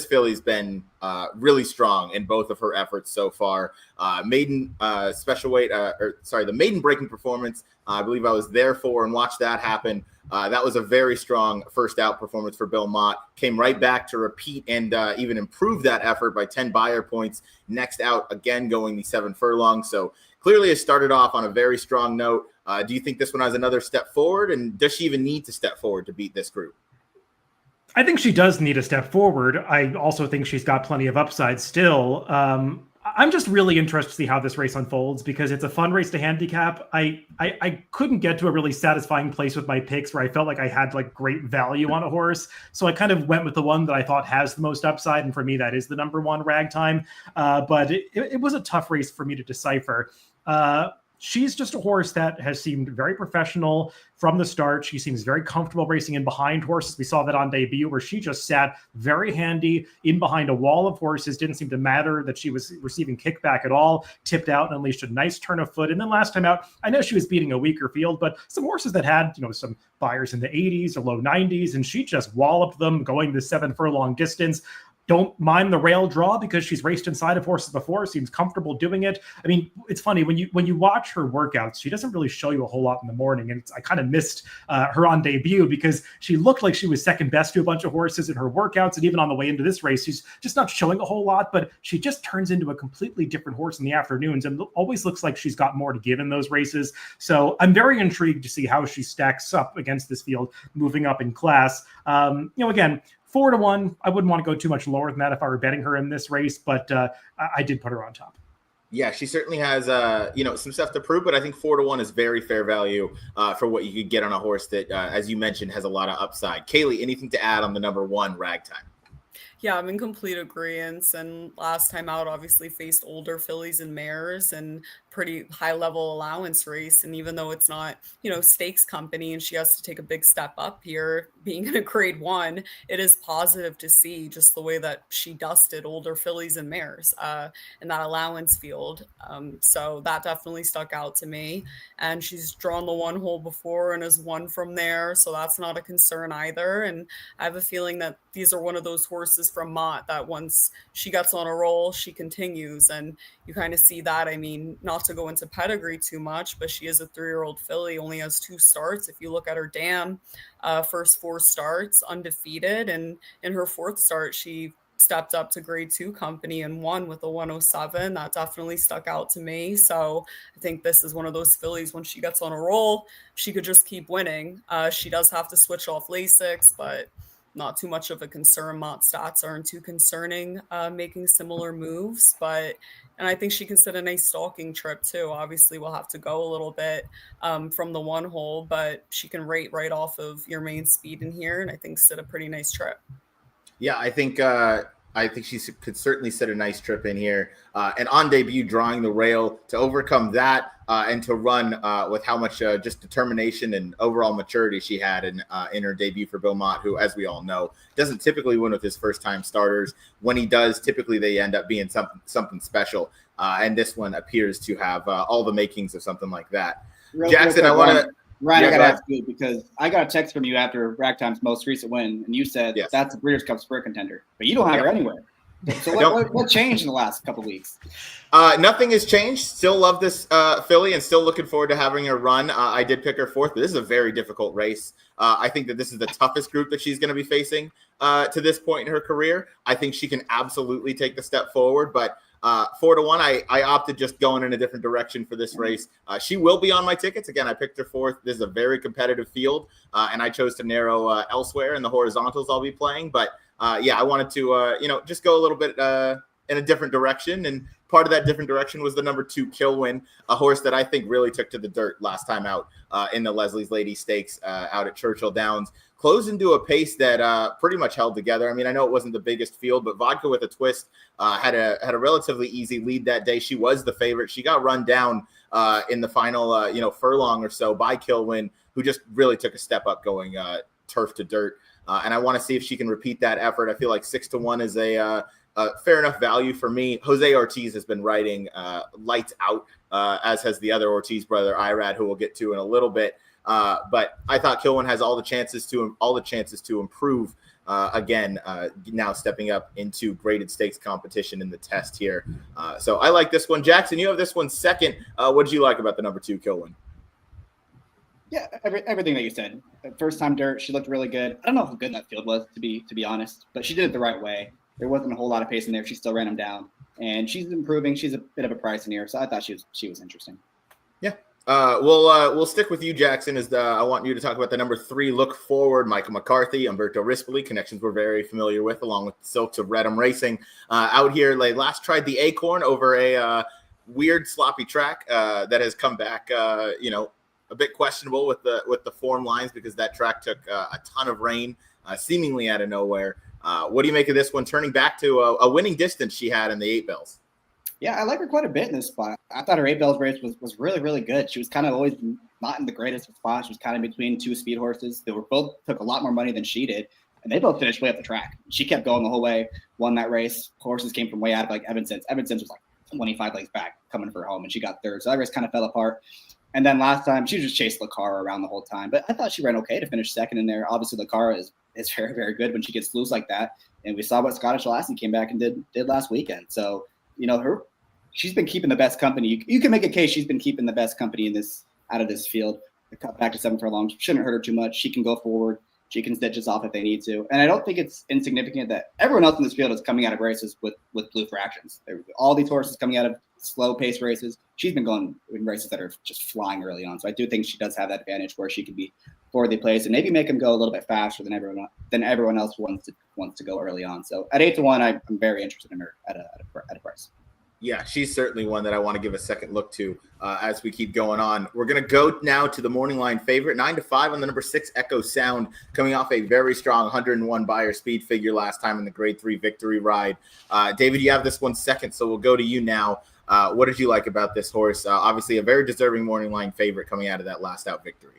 filly's been really strong in both of her efforts so far. Maiden special weight, the maiden breaking performance, I believe I was there for and watched that happen. That was a very strong first out performance for Bill Mott. Came right back to repeat and even improve that effort by 10 buyer points. Next out, again, going the 7 furlongs. So clearly it started off on a very strong note. Do you think this one has another step forward? And does she even need to step forward to beat this group? I think she does need a step forward. I also think she's got plenty of upside still. I'm just really interested to see how this race unfolds because it's a fun race to handicap. I couldn't get to a really satisfying place with my picks where I felt like I had like great value on a horse. So I kind of went with the one that I thought has the most upside. And for me, that is the number 1, Ragtime. But it was a tough race for me to decipher. She's just a horse that has seemed very professional from the start. She seems very comfortable racing in behind horses. We saw that on debut where she just sat very handy in behind a wall of horses. Didn't seem to matter that she was receiving kickback at all. Tipped out and unleashed a nice turn of foot. And then last time out, I know she was beating a weaker field, but some horses that had, some buyers in the 80s or low 90s, and she just walloped them going the 7 furlong distance. Don't mind the rail draw because she's raced inside of horses before, seems comfortable doing it. I mean, it's funny when you watch her workouts, she doesn't really show you a whole lot in the morning. And I kind of missed her on debut because she looked like she was second best to a bunch of horses in her workouts. And even on the way into this race, she's just not showing a whole lot, but she just turns into a completely different horse in the afternoons and always looks like she's got more to give in those races. So I'm very intrigued to see how she stacks up against this field moving up in class. Again, 4-1. I wouldn't want to go too much lower than that if I were betting her in this race, but I did put her on top. Yeah, she certainly has, some stuff to prove, but I think 4-1 is very fair value for what you could get on a horse that, as you mentioned, has a lot of upside. Kaylie, anything to add on the number 1, Ragtime? Yeah, I'm in complete agreement. And last time out, obviously faced older fillies and mares and pretty high level allowance race. And even though it's not, stakes company and she has to take a big step up here, being in a Grade 1, it is positive to see just the way that she dusted older fillies and mares in that allowance field. So that definitely stuck out to me. And she's drawn the 1 hole before and has won from there. So that's not a concern either. And I have a feeling that these are one of those horses from Mott that once she gets on a roll, she continues. And you kind of see that. I mean, not to go into pedigree too much, but she is a 3-year-old filly, only has 2 starts. If you look at her dam, first 4 starts, undefeated. And in her 4th start, she stepped up to Grade 2 company and won with a 107. That definitely stuck out to me. So I think this is one of those fillies, when she gets on a roll, she could just keep winning. She does have to switch off Lasix, but not too much of a concern. Mott stats aren't too concerning, making similar moves, and I think she can set a nice stalking trip too. Obviously, we'll have to go a little bit from the one hole, but she can rate right off of your main speed in here, and I think set a pretty nice trip. Yeah, I think she could certainly set a nice trip in here. And on debut, drawing the rail to overcome that and to run with how much just determination and overall maturity she had in her debut for Bill Mott, who, as we all know, doesn't typically win with his first-time starters. When he does, typically they end up being something special. And this one appears to have all the makings of something like that. Jackson, I want to... Ryan, I got to ask you, because I got a text from you after Ragtime's most recent win, and you said that's a Breeders' Cup Sprint contender, but you don't have her anywhere. So what changed in the last couple of weeks? Nothing has changed. Still love this filly and still looking forward to having her run. I did pick her fourth, but this is a very difficult race. I think that this is the toughest group that she's going to be facing to this point in her career. I think she can absolutely take the step forward, but 4-1, I opted just going in a different direction for this race. She will be on my tickets. Again, I picked her fourth. This is a very competitive field, and I chose to narrow elsewhere in the horizontals I'll be playing. But I wanted to just go a little bit in a different direction, and part of that different direction was the number 2 Kilwin, a horse that I think really took to the dirt last time out in the Leslie's Lady Stakes out at Churchill Downs. Closed into a pace that pretty much held together. I mean, I know it wasn't the biggest field, but Vodka with a Twist had a relatively easy lead that day. She was the favorite. She got run down in the final, furlong or so by Kilwin, who just really took a step up going turf to dirt. And I want to see if she can repeat that effort. I feel like 6-1 is a fair enough value for me. Jose Ortiz has been riding lights out, as has the other Ortiz brother, Irad, who we'll get to in a little bit. But I thought Kilwin has all the chances to improve again. Now stepping up into graded stakes competition in the test here. So I like this one. Jackson, you have this one second. What did you like about the number 2 Kilwin? Yeah, everything that you said. First time dirt, she looked really good. I don't know how good that field was, to be honest, but she did it the right way. There wasn't a whole lot of pace in there. She still ran him down, and she's improving. She's a bit of a price in here, so I thought she was interesting. Yeah. We'll stick with you, Jackson, as I want you to talk about the number 3 Look Forward, Michael McCarthy, Umberto Rispoli, connections we're very familiar with, along with the Silks of Redham Racing. Out here, they last tried the Acorn over a weird, sloppy track that has come back, a bit questionable with the form lines, because that track took a ton of rain, seemingly out of nowhere. What do you make of this one, turning back to a winning distance she had in the 8 bells? Yeah, I like her quite a bit in this spot. I thought her 8 bells race was really, really good. She was kind of always not in the greatest of spots. She was kind of between 2 speed horses. They were both took a lot more money than she did, and they both finished way up the track. She kept going the whole way, won that race. Horses came from way out of like Evanston's. Evanston's was like 25 legs back coming for home, and she got third. So that race kind of fell apart. And then last time, she just chased Lacara around the whole time. But I thought she ran okay to finish second in there. Obviously, Lacara is very, very good when she gets loose like that. And we saw what Scottish Lassie came back and did last weekend. So, she's been keeping the best company. You can make a case she's been keeping the best company out of this field. The cut back to 7 furlongs shouldn't hurt her too much. She can go forward. She can stitch us off if they need to. And I don't think it's insignificant that everyone else in this field is coming out of races with blue fractions. All these horses coming out of slow pace races. She's been going in races that are just flying early on. So I do think she does have that advantage where she can be forwardly placed and maybe make them go a little bit faster than everyone else wants to go early on. So at 8-1, I'm very interested in her at a price. Yeah, she's certainly one that I want to give a second look to as we keep going on. We're going to go now to the morning line favorite, 9-5 on the number 6 Echo Sound, coming off a very strong 101 buyer speed figure last time in the grade 3 victory ride. David, you have this one second, so we'll go to you now. What did you like about this horse? Obviously a very deserving morning line favorite coming out of that last out victory.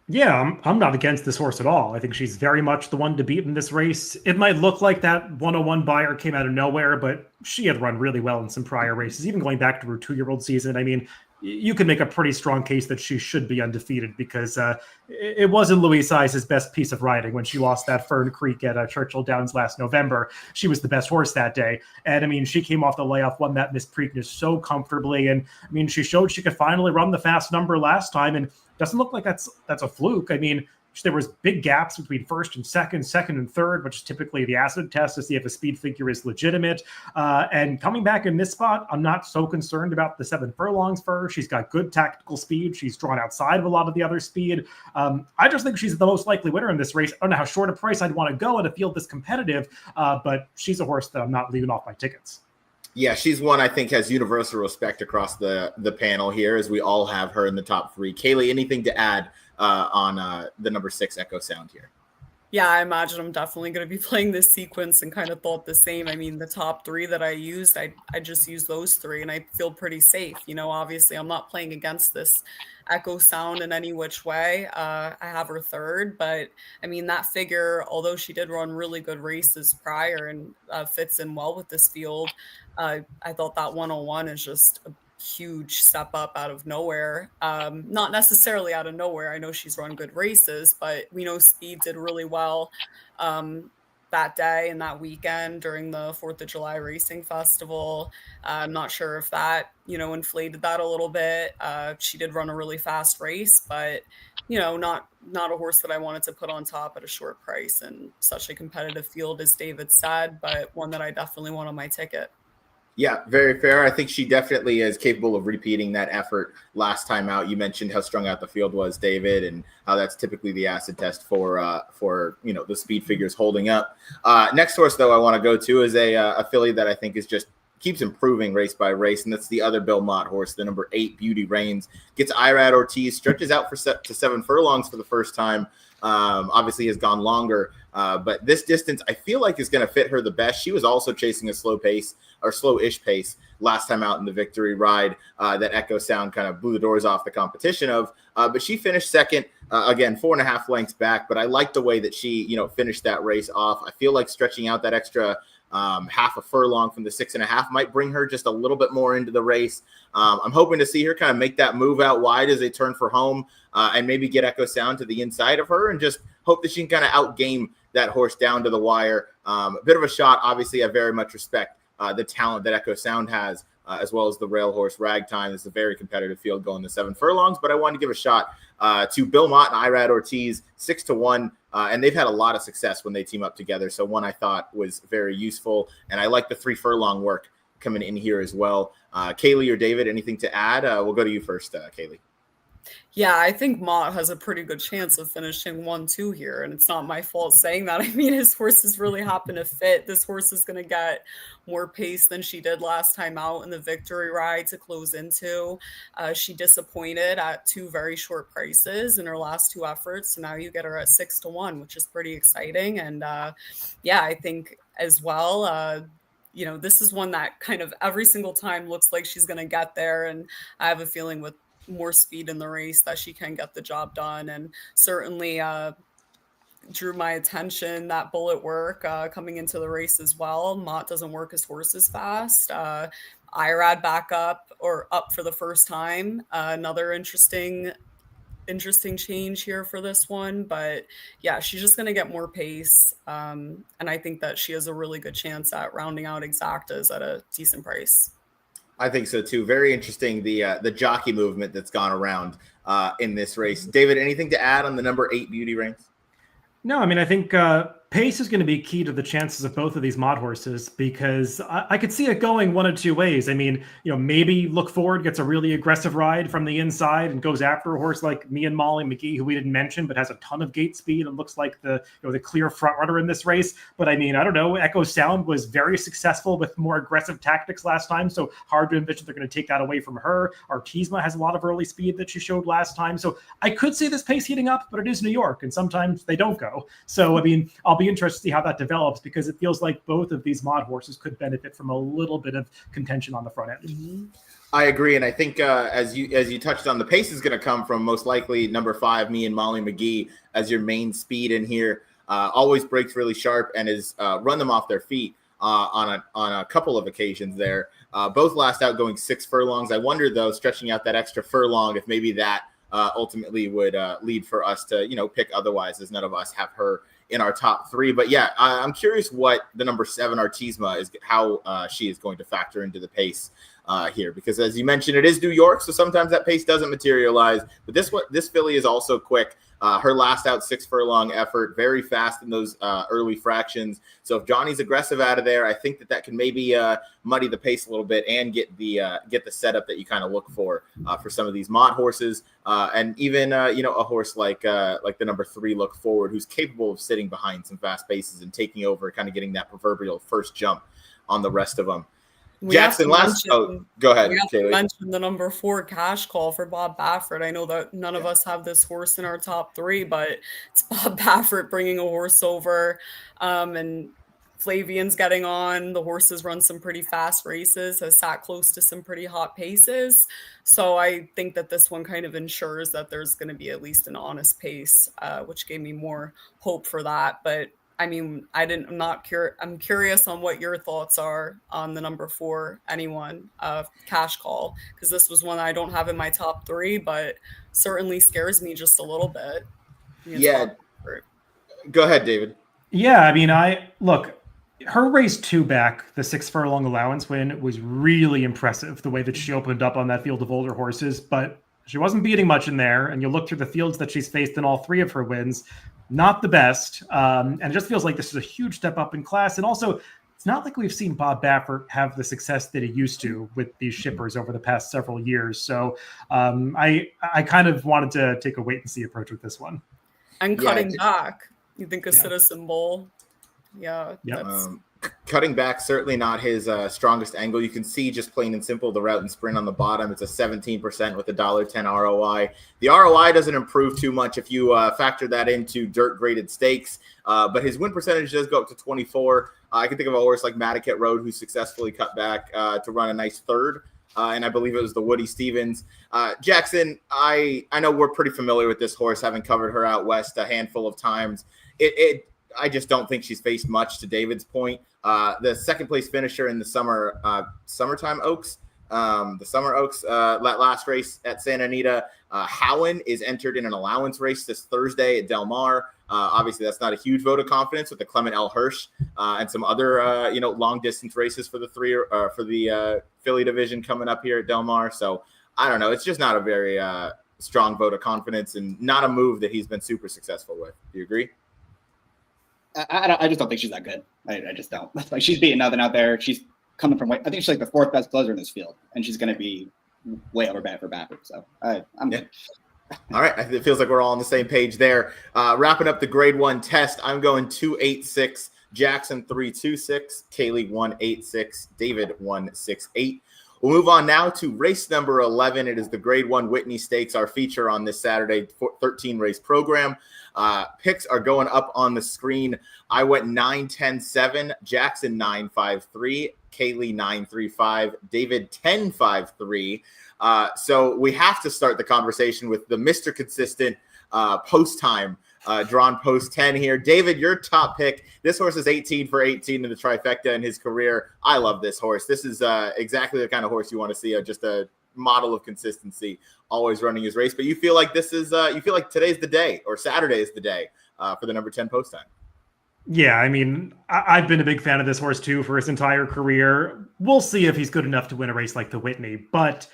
Yeah, I'm not against this horse at all. I think she's very much the one to beat in this race. It might look like that 101 buyer came out of nowhere, but she had run really well in some prior races, even going back to her 2-year-old season. I mean, you can make a pretty strong case that she should be undefeated because it wasn't Louise Size's best piece of riding when she lost that Fern Creek at Churchill Downs last November. She was the best horse that day. And I mean, she came off the layoff, won that Miss Preakness so comfortably. And I mean, she showed she could finally run the fast number last time and doesn't look like that's a fluke. I mean, there was big gaps between first and second and third, which is typically the acid test to see if a speed figure is legitimate. And coming back in this spot, I'm not so concerned about the 7 furlongs for her. She's got good tactical speed. She's drawn outside of a lot of the other speed. I just think she's the most likely winner in this race. I don't know how short a price I'd want to go in a field this competitive, but she's a horse that I'm not leaving off my tickets. Yeah, she's one I think has universal respect across the panel here, as we all have her in the top 3. Kaylie, anything to add on the number 6 Echo Sound here? Yeah, I imagine I'm definitely going to be playing this sequence and kind of thought the same. I mean, the top 3 that I used, I just used those 3 and I feel pretty safe. Obviously I'm not playing against this Echo Sound in any which way. I have her 3rd, but I mean, that figure, although she did run really good races prior and fits in well with this field, I thought that 101 is just a huge step up out of nowhere. Not necessarily out of nowhere. I know she's run good races, but we know Speed did really well that day and that weekend during the 4th of July Racing Festival. I'm not sure if that, inflated that a little bit. She did run a really fast race, but not a horse that I wanted to put on top at a short price and such a competitive field, as David said, but one that I definitely want on my ticket. Yeah, very fair. I think she definitely is capable of repeating that effort last time out. You mentioned how strung out the field was, David, and how that's typically the acid test for the speed figures holding up. Next horse, though, I want to go to is a filly that I think is just keeps improving race by race, and that's the other Bill Mott horse, the number 8 Beauty Reigns. Gets Irad Ortiz, stretches out to 7 furlongs for the first time. Obviously has gone longer, but this distance I feel like is going to fit her the best. She was also chasing a slow-ish pace last time out in the victory ride that Echo Sound kind of blew the doors off the competition of. But she finished second, again, 4.5 lengths back. But I like the way that she, finished that race off. I feel like stretching out that extra half a furlong from the 6.5 might bring her just a little bit more into the race. I'm hoping to see her kind of make that move out wide as they turn for home and maybe get Echo Sound to the inside of her and just hope that she can kind of outgame that horse down to the wire. A bit of a shot. Obviously, I very much respect the talent that Echo Sound has, as well as the rail horse Ragtime. It's a very competitive field going to 7 furlongs, but I wanted to give a shot to Bill Mott and Irad Ortiz, 6-1. And they've had a lot of success when they team up together. So one I thought was very useful. And I like the 3 furlong work coming in here as well. Kaylie or David, anything to add? We'll go to you first, Kaylie. Yeah, I think Mott has a pretty good chance of finishing 1-2 here, and it's not my fault saying that. I mean, his horses really happen to fit. This horse is going to get more pace than she did last time out in the victory ride to close into. She disappointed at 2 very short prices in her last 2 efforts, so now you get her at 6-1, which is pretty exciting. And I think as well, this is one that kind of every single time looks like she's going to get there, and I have a feeling with more speed in the race that she can get the job done. And certainly drew my attention that bullet work coming into the race as well. Mott doesn't work his horses fast. Irad back up for the first time. Another interesting change here for this one, but yeah, she's just going to get more pace. And I think that she has a really good chance at rounding out exactas at a decent price. I think so too. Very interesting, the jockey movement that's gone around in this race. David, anything to add on the number 8 Beauty Reigns? No, I mean, I think pace is going to be key to the chances of both of these Mott horses, because I could see it going one of 2 ways. I mean, maybe Look Forward gets a really aggressive ride from the inside and goes after a horse like Me and Molly McGee, who we didn't mention, but has a ton of gate speed and looks like the clear front runner in this race. But I mean, I don't know. Echo Sound was very successful with more aggressive tactics last time, so hard to envision they're going to take that away from her. Artisma has a lot of early speed that she showed last time, so I could see this pace heating up, but it is New York, and sometimes they don't go. So, I mean, I'll be interested to see how that develops, because it feels like both of these Mott horses could benefit from a little bit of contention on the front end. Mm-hmm. I agree, and I think as you touched on, the pace is going to come from most likely number 5, Me and Molly McGee, as your main speed in here. Always breaks really sharp and has run them off their feet on a couple of occasions there. Both last out going 6 furlongs. I wonder, though, stretching out that extra furlong, if maybe that ultimately would lead for us to, pick otherwise, as none of us have her in our top 3. But yeah, I'm curious what the number 7 Artisma is, how she is going to factor into the pace here, because as you mentioned, it is New York, so sometimes that pace doesn't materialize. But this filly is also quick. Her last out 6 furlong effort, very fast in those early fractions. So if Johnny's aggressive out of there, I think that can maybe muddy the pace a little bit and get the setup that you kind of look for some of these mod horses, and even a horse like the number 3 Look Forward, who's capable of sitting behind some fast paces and taking over, kind of getting that proverbial first jump on the rest of them. Jackson, go ahead. We have to mention the number 4 Cash Call for Bob Baffert. I know that none of us have this horse in our top 3, but it's Bob Baffert bringing a horse over, and Flavian's getting on. The horse has run some pretty fast races, has sat close to some pretty hot paces. So I think that this one kind of ensures that there's going to be at least an honest pace, which gave me more hope for that. But I mean, I'm curious on what your thoughts are on the number 4, anyone, Cash Call, because this was one I don't have in my top 3, but certainly scares me just a little bit. Go ahead, David. Yeah, I mean, her race 2 back, the 6 furlong allowance win, was really impressive, the way that she opened up on that field of older horses, but she wasn't beating much in there. And you look through the fields that she's faced in all 3 of her wins, not the best. And it just feels like this is a huge step up in class. And also, it's not like we've seen Bob Baffert have the success that he used to with these shippers over the past several years. So I kind of wanted to take a wait and see approach with this one. And cutting back, you think a Citizen Bowl? Yeah. Yep. Cutting back, certainly not his strongest angle. You can see just plain and simple the route and sprint on the bottom. It's a 17% with a $1.10 ROI. The ROI doesn't improve too much if you factor that into dirt graded stakes, but his win percentage does go up to 24. I can think of a horse like Madaket Road who successfully cut back to run a nice third. And I believe it was the Woody Stevens. Jackson, I know we're pretty familiar with this horse, having covered her out west a handful of times. I just don't think she's faced much, to David's point. The second place finisher in the Summertime Oaks, that last race at Santa Anita, Howen is entered in an allowance race this Thursday at Del Mar. Obviously, that's not a huge vote of confidence with the Clement L. Hirsch and some other long distance races for the Philly division coming up here at Del Mar. So I don't know. It's just not a very strong vote of confidence and not a move that he's been super successful with. Do you agree? I just don't think she's that good. I just don't. Like, she's beating nothing out there. She's coming from, I think she's like the 4th best closer in this field, and she's going to be way over bad for Baffert. So I'm good. All right. It feels like we're all on the same page there. Wrapping up the grade 1 test, I'm going 286, Jackson 326, Kaylie 186, David 168. We'll move on now to race number 11. It is the grade 1 Whitney Stakes, our feature on this Saturday 13 race program. Picks are going up on the screen. I went 9-10-7, Jackson 9-5-3, Kaylie 9-3-5, David 10-5-3. So we have to start the conversation with the Mr. Consistent post time. Drawn post 10 here. David, your top pick. This horse is 18 for 18 in the trifecta in his career. I love this horse. This is exactly the kind of horse you want to see. Just a model of consistency, always running his race. But you feel like this is you feel like today's the day, or Saturday is the day for the number 10 post time. Yeah, I mean, I've been a big fan of this horse too for his entire career. We'll see if he's good enough to win a race like the Whitney, but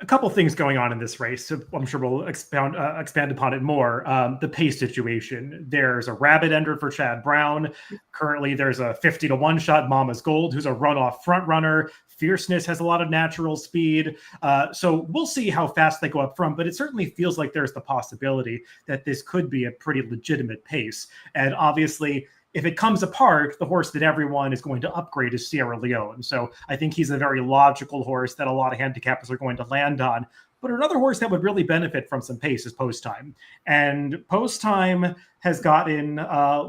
a couple things going on in this race. So I'm sure we'll expand upon it more. The pace situation. There's a rabbit ender for Chad Brown. Currently, there's a 50-1 shot, Mama's Gold, who's a runoff front runner. Fierceness has a lot of natural speed. So we'll see how fast they go up front, but it certainly feels like there's the possibility that this could be a pretty legitimate pace. And obviously, if it comes apart, the horse that everyone is going to upgrade is Sierra Leone. So I think he's a very logical horse that a lot of handicappers are going to land on. But another horse that would really benefit from some pace is Post Time. And Post Time has gotten,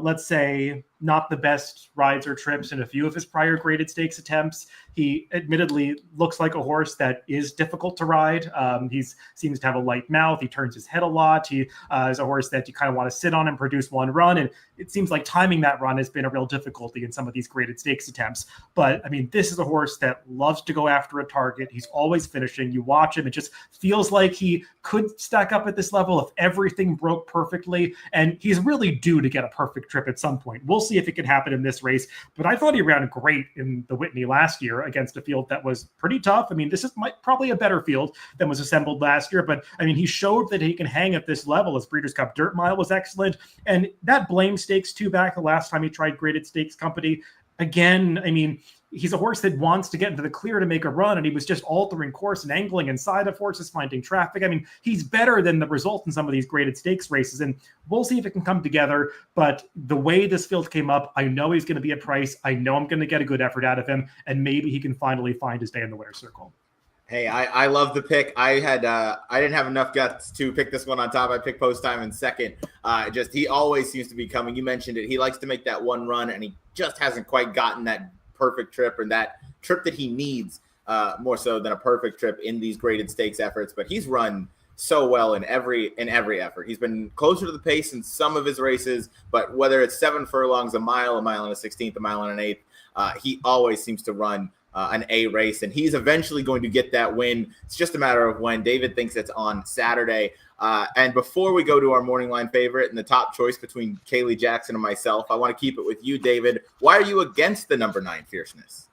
let's say, not the best rides or trips in a few of his prior graded stakes attempts. He admittedly looks like a horse that is difficult to ride. He seems to have a light mouth. He turns his head a lot. He is a horse that you kind of want to sit on and produce one run. And it seems like timing that run has been a real difficulty in some of these graded stakes attempts. But I mean, this is a horse that loves to go after a target. He's always finishing. You watch him, it just feels like he could stack up at this level if everything broke perfectly. And he's really due to get a perfect trip at some point. We'll see if it can happen in this race. But I thought he ran great in the Whitney last year. year against a field that was pretty tough. I mean, this is probably a better field than was assembled last year, but I mean, he showed that he can hang at this level. His Breeders' Cup Dirt Mile was excellent, and that Blame Stakes 2 back the last time he tried Graded Stakes Company. Again, I mean, he's a horse that wants to get into the clear to make a run, and he was just altering course and angling inside of horses, finding traffic. I mean, he's better than the result in some of these graded stakes races, and we'll see if it can come together. But the way this field came up, I know he's going to be a price. I know I'm going to get a good effort out of him, and maybe he can finally find his day in the winner's circle. Hey, I love the pick. I didn't have enough guts to pick this one on top. I picked Post Time in second. He always seems to be coming. You mentioned it. He likes to make that one run, and he just hasn't quite gotten that perfect trip, or that trip that he needs more so than a perfect trip in these graded stakes efforts. But he's run so well in every effort. He's been closer to the pace in some of his races, but whether it's 7 furlongs, a mile and a 16th, a mile and an eighth, he always seems to run an A race, and he's eventually going to get that win. It's just a matter of when. David thinks it's on Saturday. And before we go to our morning line favorite and the top choice between Kaylie Jackson and myself, I want to keep it with you, David. Why are you against the number 9 Fierceness?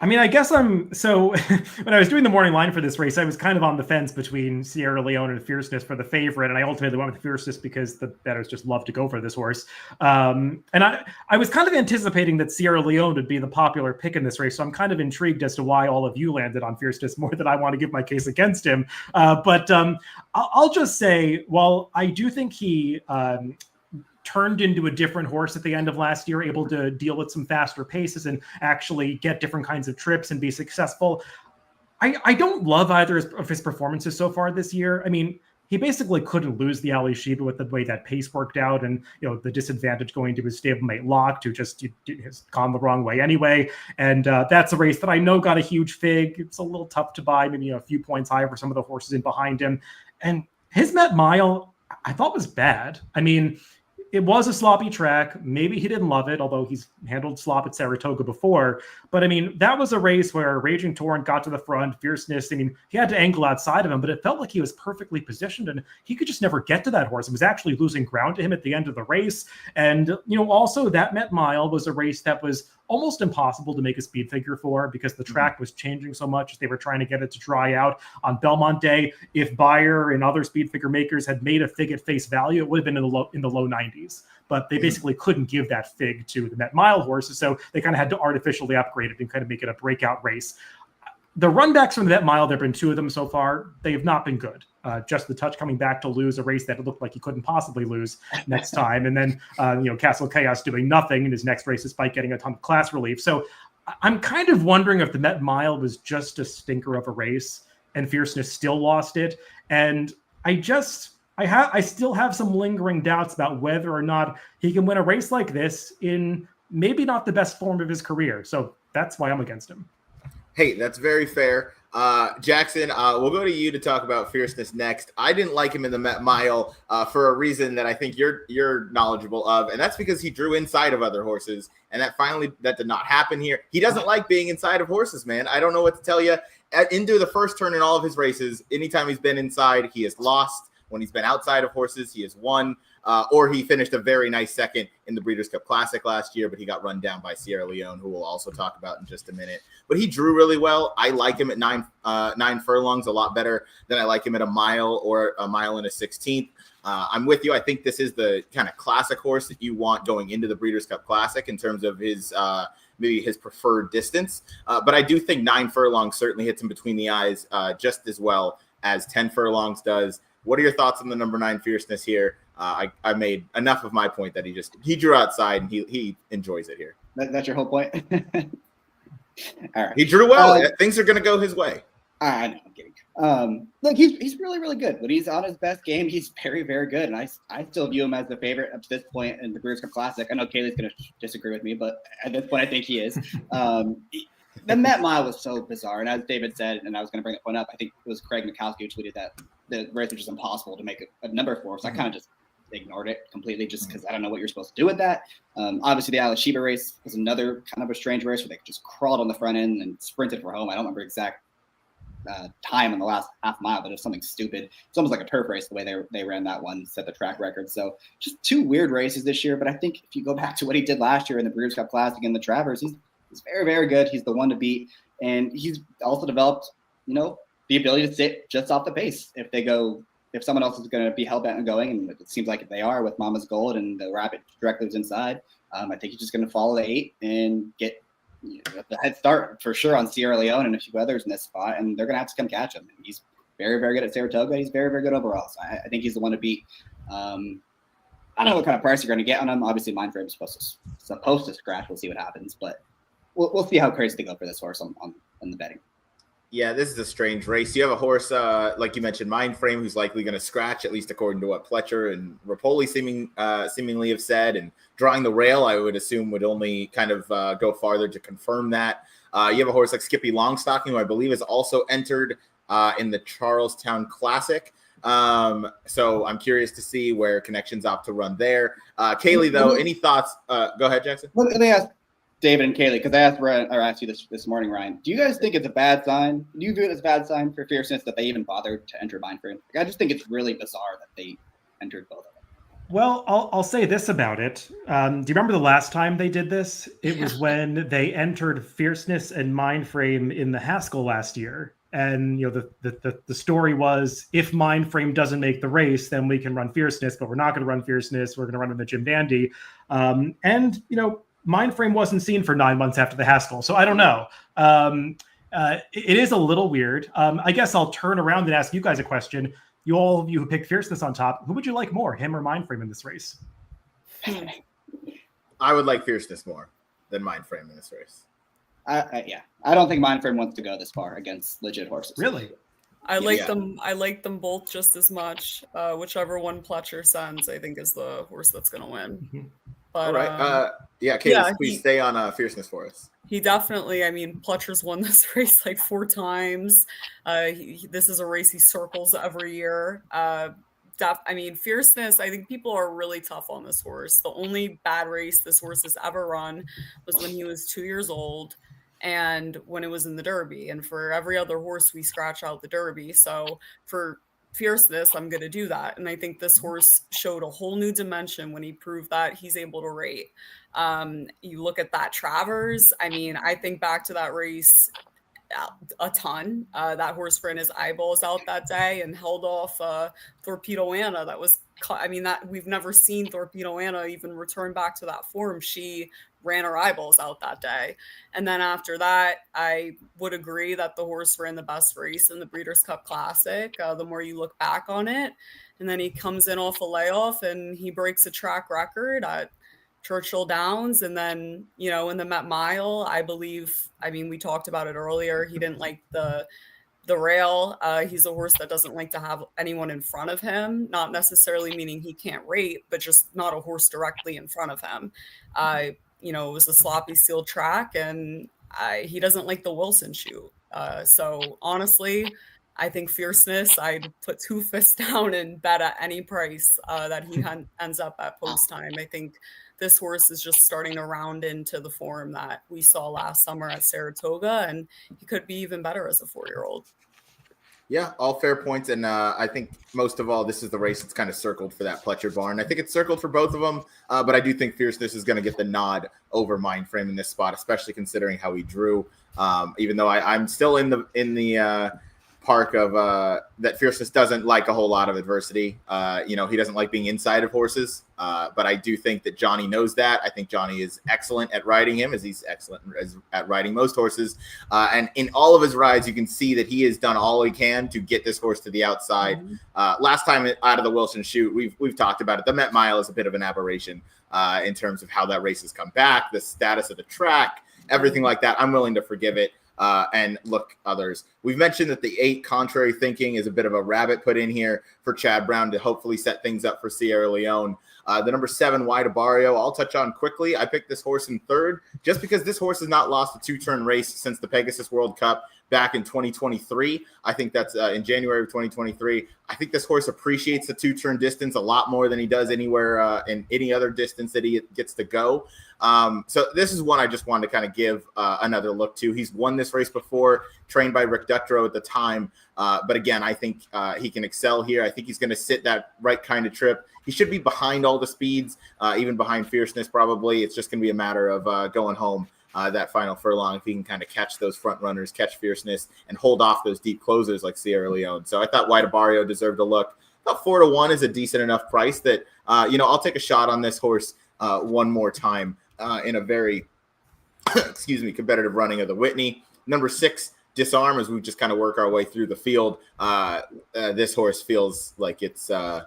I mean, I guess when I was doing the morning line for this race, I was kind of on the fence between Sierra Leone and Fierceness for the favorite, and I ultimately went with Fierceness because the bettors just love to go for this horse. And I was kind of anticipating that Sierra Leone would be the popular pick in this race, so I'm kind of intrigued as to why all of you landed on Fierceness more than I want to give my case against him. But I'll just say, while I do think he turned into a different horse at the end of last year, able to deal with some faster paces and actually get different kinds of trips and be successful. I don't love either of his performances so far this year. I mean, he basically couldn't lose the Ali Sheba with the way that pace worked out, and the disadvantage going to his stablemate Locked, who just has gone the wrong way anyway. And that's a race that I know got a huge fig. It's a little tough to buy, maybe a few points higher for some of the horses in behind him. And his Met Mile, I thought was bad. I mean, it was a sloppy track. Maybe he didn't love it, although he's handled slop at Saratoga before. But I mean, that was a race where Raging Torrent got to the front, Fierceness. I mean, he had to angle outside of him, but it felt like he was perfectly positioned and he could just never get to that horse. It was actually losing ground to him at the end of the race. And, also that Met Mile was a race that was almost impossible to make a speed figure for because the track was changing so much. They were trying to get it to dry out on Belmont Day. If Beyer and other speed figure makers had made a fig at face value, it would have been in the low 90s. But they basically couldn't give that fig to the Met Mile horses, so they kind of had to artificially upgrade it and kind of make it a breakout race. The runbacks from the Met Mile, there have been 2 of them so far. They have not been good. Just the Touch coming back to lose a race that it looked like he couldn't possibly lose next time. And then, Castle Chaos doing nothing in his next race despite getting a ton of class relief. So I'm kind of wondering if the Met Mile was just a stinker of a race and Fierceness still lost it. And I still have some lingering doubts about whether or not he can win a race like this in maybe not the best form of his career. So that's why I'm against him. Hey, that's very fair. Jackson, we'll go to you to talk about Fierceness next. I didn't like him in the Met Mile for a reason that I think you're knowledgeable of, and that's because he drew inside of other horses, and that did not happen here. He doesn't like being inside of horses, man. I don't know what to tell you. Into the first turn in all of his races, anytime he's been inside, he has lost. When he's been outside of horses, he has won. Or he finished a very nice second in the Breeders' Cup Classic last year, but he got run down by Sierra Leone, who we'll also talk about in just a minute. But he drew really well. I like him at 9 furlongs a lot better than I like him at a mile or a mile and a 16th. I'm with you. I think this is the kind of classic horse that you want going into the Breeders' Cup Classic in terms of his maybe his preferred distance. But I do think 9 furlongs certainly hits him between the eyes just as well as 10 furlongs does. What are your thoughts on the number 9 Fierceness here? I made enough of my point that he drew outside and he enjoys it here. That's your whole point? All right. He drew well. Things are going to go his way. I know. I'm kidding. Look, he's really, really good. When he's on his best game, he's very, very good. And I still view him as the favorite up to this point in the Breeders' Cup Classic. I know Kaylie's going to disagree with me, but at this point, I think he is. The Met Mile was so bizarre. And as David said, and I was going to bring that point up, I think it was Craig Mikowski who tweeted that the race was just impossible to make a number for. So I kind of just ignored it completely just because I don't know what you're supposed to do with that. Obviously, the Ali Sheba race was another kind of a strange race where they just crawled on the front end and sprinted for home. I don't remember exact time in the last half mile, but it was something stupid. It's almost like a turf race the way they ran that one, set the track record. So just 2 weird races this year. But I think if you go back to what he did last year in the Breeders' Cup Classic and the Travers, he's He's very, very good. He's the one to beat. And he's also developed, the ability to sit just off the pace. If someone else is going to be hell-bent on going, and it seems like they are with Mama's Gold and the rabbit directly was inside, I think he's just going to follow the 8 and get the head start for sure on Sierra Leone and a few others in this spot, and they're going to have to come catch him. He's very, very good at Saratoga. He's very, very good overall. So I think he's the one to beat. I don't know what kind of price you're going to get on him. Obviously, Mindframe's supposed to scratch. We'll see what happens, but we'll see how crazy they go for this horse on the betting. Yeah, this is a strange race. You have a horse, like you mentioned, Mindframe, who's likely going to scratch, at least according to what Pletcher and Rapoli seemingly have said. And drawing the rail, I would assume, would only kind of go farther to confirm that. You have a horse like Skippy Longstocking, who I believe has also entered in the Charlestown Classic. So I'm curious to see where Connections opt to run there. Kaylie, though, any thoughts? Go ahead, Jackson. Let me ask David and Kaylie, because I asked you this morning, Ryan. Do you guys think it's a bad sign? Do you view it as a bad sign for Fierceness that they even bothered to enter Mindframe? I just think it's really bizarre that they entered both of them. Well, I'll say this about it. Do you remember the last time they did this? It was when they entered Fierceness and Mindframe in the Haskell last year. And the story was, if Mindframe doesn't make the race, then we can run Fierceness, but we're not going to run Fierceness. We're going to run in the Jim Dandy. Mindframe wasn't seen for 9 months after the Haskell, so I don't know. It is a little weird. I guess I'll turn around and ask you guys a question. All of you who picked Fierceness on top, who would you like more, him or Mindframe in this race? I would like Fierceness more than Mindframe in this race. I don't think Mindframe wants to go this far against legit horses. Really? I like them. I like them both just as much. Whichever one Pletcher sends, I think is the horse that's going to win. Mm-hmm. But, all right. Kaylie, please stay on Fierceness for us. He definitely, Pletcher's won this race like 4 times. This is a race he circles every year. Fierceness, I think people are really tough on this horse. The only bad race this horse has ever run was when he was 2 years old and when it was in the Derby. And for every other horse, we scratch out the Derby. So for Fierceness, I'm going to do that. And I think this horse showed a whole new dimension when he proved that he's able to rate. You look at that Travers. I think back to that race a ton. That horse ran his eyeballs out that day and held off Torpedo Anna. That was, that we've never seen Torpedo Anna even return back to that form. She ran her eyeballs out that day. And then after that, I would agree that the horse ran the best race in the Breeders' Cup Classic, the more you look back on it. And then he comes in off a layoff and he breaks a track record at Churchill Downs. And then, in the Met Mile, I believe, we talked about it earlier. He didn't like the rail. He's a horse that doesn't like to have anyone in front of him, not necessarily meaning he can't rate, but just not a horse directly in front of him. It was a sloppy sealed track and he doesn't like the Wilson shoot. So honestly, I think Fierceness, I'd put 2 fists down and bet at any price that he ends up at post time. I think this horse is just starting to round into the form that we saw last summer at Saratoga, and he could be even better as a 4-year-old. Yeah, all fair points. And I think most of all, this is the race that's kind of circled for that Pletcher barn. I think it's circled for both of them, but I do think Fierceness is going to get the nod over Mindframe in this spot, especially considering how he drew. Even though I'm still in the park of that Fierceness doesn't like a whole lot of adversity. He doesn't like being inside of horses, but I do think that Johnny knows that. I think Johnny is excellent at riding him, as he's excellent at riding most horses. And in all of his rides, you can see that he has done all he can to get this horse to the outside. Last time out of the Wilson shoot, we've talked about it. The Met Mile is a bit of an aberration in terms of how that race has come back, the status of the track, everything like that. I'm willing to forgive it. And look others. We've mentioned that the 8 contrary thinking is a bit of a rabbit put in here for Chad Brown to hopefully set things up for Sierra Leone. The number 7, Wide Barrio, I'll touch on quickly. I picked this horse in 3rd just because this horse has not lost a 2-turn race since the Pegasus World Cup back in 2023. I think that's in January of 2023. I think this horse appreciates the 2-turn distance a lot more than he does anywhere in any other distance that he gets to go. So this is one I just wanted to kind of give another look to. He's won this race before, trained by Rick Dutrow at the time. But again, I think he can excel here. I think he's going to sit that right kind of trip. He should be behind all the speeds, even behind Fierceness probably. It's just going to be a matter of going home that final furlong if he can kind of catch those front runners, catch fierceness, and hold off those deep closers like Sierra Leone. So I thought White Barrio deserved a look. I thought 4-1 is a decent enough price that, I'll take a shot on this horse one more time in a very, competitive running of the Whitney. Number 6, Disarm, as we just kind of work our way through the field. This horse feels like it's, I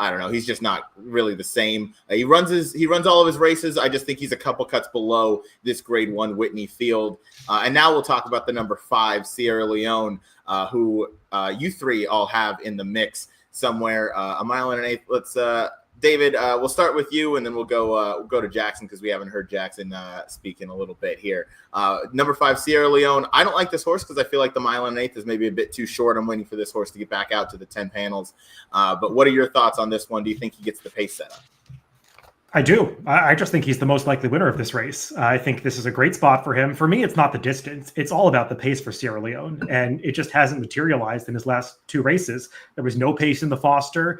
don't know. He's just not really the same. He runs all of his races. I just think he's a couple cuts below this grade 1 Whitney field. And now we'll talk about the number 5, Sierra Leone, who you three all have in the mix somewhere. A mile and an eighth. Let's, David, we'll start with you, and then we'll go to Jackson because we haven't heard Jackson speak in a little bit here. Number 5, Sierra Leone. I don't like this horse because I feel like the mile and an eighth is maybe a bit too short. I'm waiting for this horse to get back out to the 10 panels. But what are your thoughts on this one? Do you think he gets the pace set up? I do. I just think he's the most likely winner of this race. I think this is a great spot for him. For me, it's not the distance. It's all about the pace for Sierra Leone, and it just hasn't materialized in his last 2 races. There was no pace in the Foster.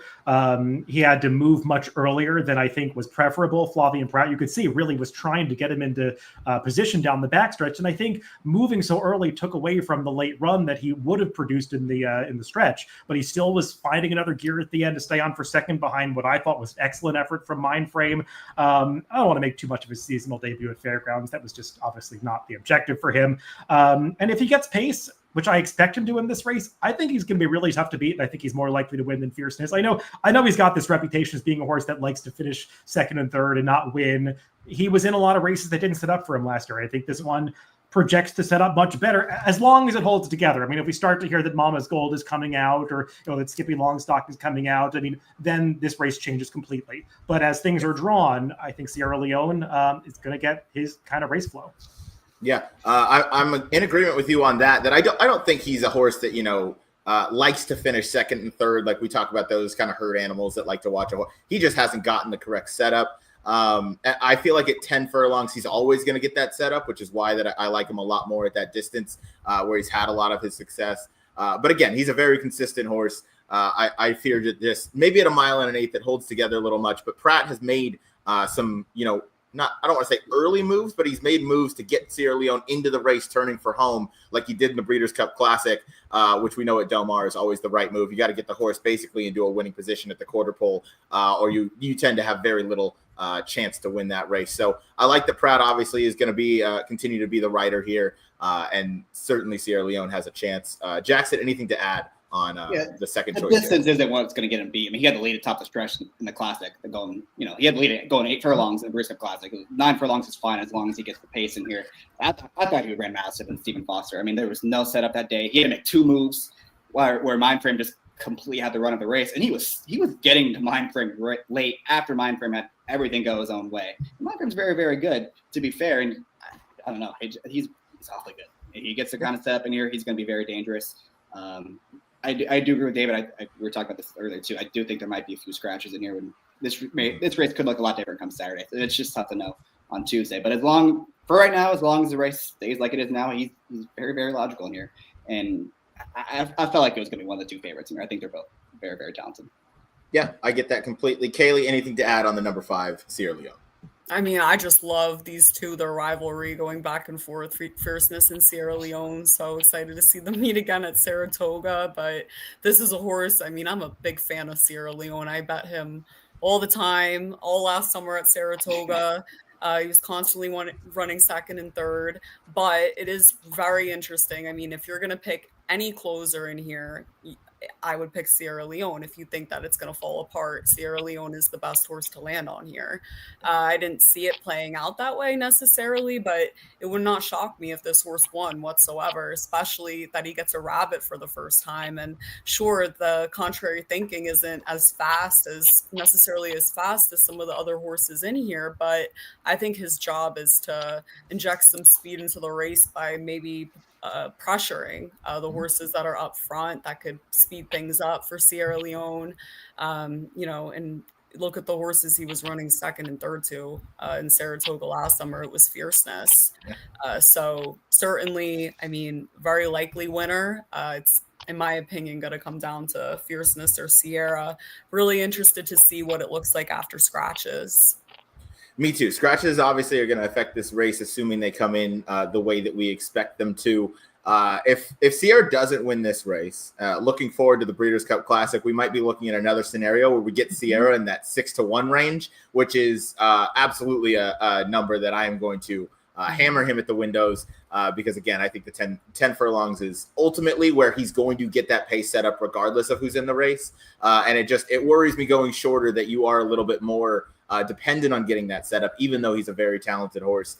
He had to move much earlier than I think was preferable. Flavian Pratt, you could see, really was trying to get him into position down the backstretch, and I think moving so early took away from the late run that he would have produced in the stretch. But he still was finding another gear at the end to stay on for second behind what I thought was excellent effort from Mindframe. I don't want to make too much of his seasonal debut at Fairgrounds. That was just obviously not the objective for him. And if he gets pace, which I expect him to in this race, I think he's going to be really tough to beat. And I think he's more likely to win than Fierceness. I know he's got this reputation as being a horse that likes to finish second and third and not win. He was in a lot of races that didn't set up for him last year. I think this one projects to set up much better as long as it holds together. I mean, if we start to hear that Mama's Gold is coming out or that Skippy Longstock is coming out, I mean, then this race changes completely. But as things are drawn, I think Sierra Leone is going to get his kind of race flow. Yeah, I'm in agreement with you on that. That I don't think he's a horse that likes to finish second and third. Like we talk about those kind of herd animals that like to watch a horse. He just hasn't gotten the correct setup. I feel like at 10 furlongs, he's always going to get that setup, which is why that I like him a lot more at that distance where he's had a lot of his success. But again, he's a very consistent horse. I fear that this maybe at a mile and an eighth, it holds together a little much, but Pratt has made some, I don't want to say early moves, but he's made moves to get Sierra Leone into the race, turning for home like he did in the Breeders' Cup Classic, which we know at Del Mar is always the right move. You got to get the horse basically into a winning position at the quarter pole, or you tend to have very little chance to win that race. So I like that Pratt obviously is going to be continue to be the rider here, and certainly Sierra Leone has a chance. Jackson, anything to add on the second choice? Distance isn't what's going to get him beat. I mean, he had the lead atop the stretch in the Classic. He had the lead going 8 furlongs in the Breeders' Cup Classic. 9 furlongs is fine as long as he gets the pace in here. I thought he would ran massive in Stephen Foster. I mean, there was no setup that day. He had to make 2 moves where Mindframe just completely had the run of the race, and he was getting to Mindframe late after Mindframe had everything go his own way. Mindframe's very, very good, to be fair, and I don't know, he's awfully good. He gets the kind of setup in here, he's going to be very dangerous. I do agree with David. We were talking about this earlier too. I do think there might be a few scratches in here. When this race could look a lot different come Saturday. It's just tough to know on Tuesday. But as long as the race stays like it is now, he's very, very logical in here. And I felt like it was going to be one of the 2 favorites in here. I think they're both very, very talented. Yeah, I get that completely. Kaylie, anything to add on the number 5, Sierra Leone? I mean, I just love these two, their rivalry going back and forth, Fierceness and Sierra Leone. So excited to see them meet again at Saratoga. But this is a horse. I mean, I'm a big fan of Sierra Leone. I bet him all the time, all last summer at Saratoga. He was constantly running second and third. But it is very interesting. I mean, if you're going to pick any closer in here, I would pick Sierra Leone. If you think that it's going to fall apart, Sierra Leone is the best horse to land on here. I didn't see it playing out that way necessarily, but it would not shock me if this horse won whatsoever, especially that he gets a rabbit for the first time. And sure, the contrary thinking isn't necessarily as fast as some of the other horses in here, but I think his job is to inject some speed into the race by maybe pressuring the horses that are up front that could speed things up for Sierra Leone, and look at the horses he was running second and third to in Saratoga last summer. It was Fierceness. So certainly, I mean, very likely winner. It's, in my opinion, going to come down to Fierceness or Sierra. Really interested to see what it looks like after scratches. Me too. Scratches obviously are going to affect this race, assuming they come in the way that we expect them to. If Sierra doesn't win this race, looking forward to the Breeders' Cup Classic, we might be looking at another scenario where we get Sierra in that 6-1 range, which is absolutely a number that I am going to hammer him at the windows because, again, I think the 10 furlongs is ultimately where he's going to get that pace set up regardless of who's in the race. And it worries me going shorter that you are a little bit more dependent on getting that set up, even though he's a very talented horse.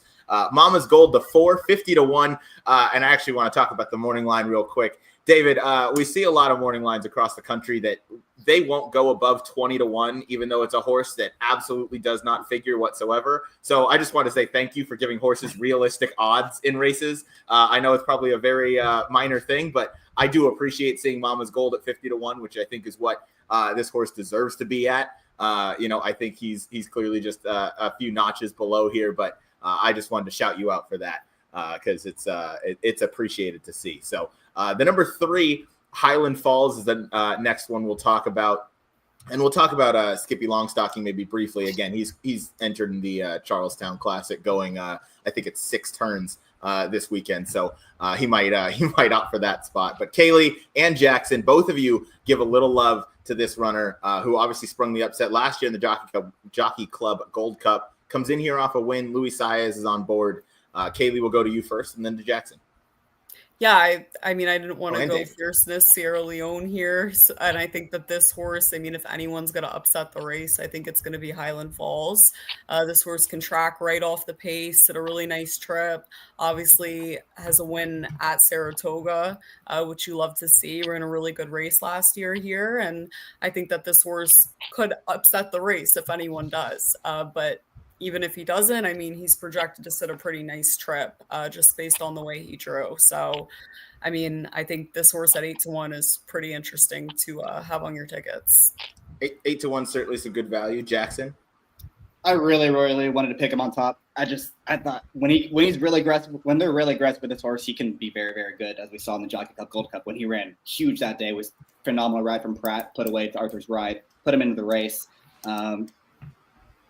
Mama's Gold, the 450-1. And I actually want to talk about the morning line real quick. David, we see a lot of morning lines across the country that they won't go above 20-1, even though it's a horse that absolutely does not figure whatsoever. So I just want to say thank you for giving horses realistic odds in races. I know it's probably a very minor thing, but I do appreciate seeing Mama's Gold at 50-1, which I think is what this horse deserves to be at. I think he's clearly just a few notches below here, but I just wanted to shout you out for that because it's appreciated to see. So the number 3, Highland Falls, is the next one we'll talk about. And we'll talk about Skippy Longstocking maybe briefly. Again, he's entered in the Charlestown Classic going, I think it's 6 turns this weekend. So he might opt for that spot. But Kaylie and Jackson, both of you give a little love to this runner who obviously sprung the upset last year in the Jockey Club Gold Cup. Comes in here off a win. Luis Saez is on board. Kaylie, will go to you first and then to Jackson. Yeah, I mean, I didn't want to go Dave. fierceness Sierra Leone here. So, and I think that this horse, I mean, if anyone's going to upset the race, I think it's going to be Highland Falls. This horse can track right off the pace at a really nice trip. Obviously has a win at Saratoga, which you love to see. We're in a really good race last year here. And I think that this horse could upset the race if anyone does. But even if he doesn't, I mean, he's projected to sit a pretty nice trip just based on the way he drew. So, I mean, I think this horse at 8-1 is pretty interesting to have on your tickets. 8-1, certainly some good value. Jackson? I really wanted to pick him on top. I thought when he's really aggressive, when they're really aggressive with this horse, he can be very, very good, as we saw in the Jockey Cup Gold Cup when he ran huge that day. Was phenomenal ride from Pratt, put away to Arthur's ride, put him into the race.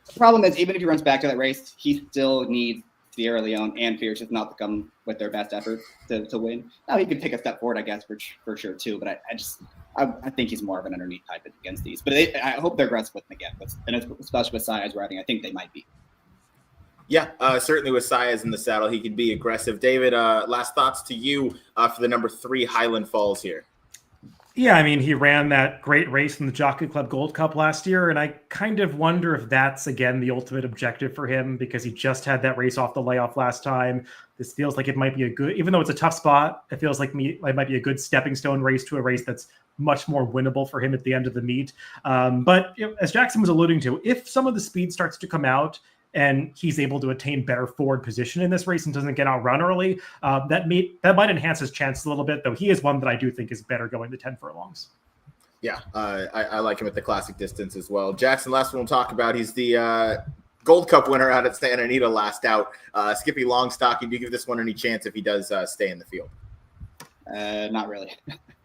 The problem is, even if he runs back to that race, he still needs Sierra Leone and Fierce not to come with their best efforts to win. Now he can take a step forward, I guess, for sure too. But I think he's more of an underneath type against these. But I hope they're aggressive with him again, and especially with Saez riding, I think they might be. Yeah, certainly with Saez in the saddle, he could be aggressive. David, last thoughts to you for the number 3 Highland Falls here. Yeah, I mean, he ran that great race in the Jockey Club Gold Cup last year, and I kind of wonder if that's, again, the ultimate objective for him because he just had that race off the layoff last time. This feels like it might be a good, even though it's a tough spot, it feels like it might be a good stepping stone race to a race that's much more winnable for him at the end of the meet. But as Jackson was alluding to, if some of the speed starts to come out, and he's able to attain better forward position in this race and doesn't get outrun early, that might enhance his chances a little bit, though he is one that I do think is better going to 10 furlongs. Yeah, I like him at the classic distance as well. Jackson, last one we'll talk about. He's the Gold Cup winner out at Santa Anita last out. Skippy Longstocking, do you give this one any chance if he does stay in the field? Not really.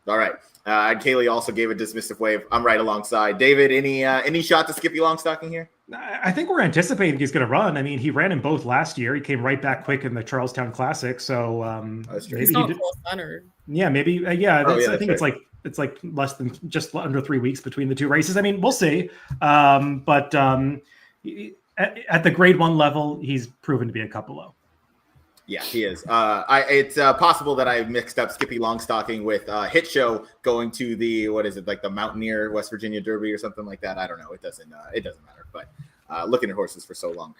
All right. Kaylie also gave a dismissive wave. I'm right alongside. David, any shot to Skippy Longstocking here? I think we're anticipating he's going to run. I mean, he ran in both last year. He came right back quick in the Charlestown Classic. So maybe he's not full-centered. Yeah, maybe. Yeah, I think right. it's like less than just under 3 weeks between the two races. I mean, we'll see. But at the grade 1 level, he's proven to be a cup below. Yeah, he is. It's possible that I mixed up Skippy Longstocking with Hit Show going to the like the Mountaineer West Virginia Derby or something like that. I don't know. It doesn't matter. But looking at horses for so long,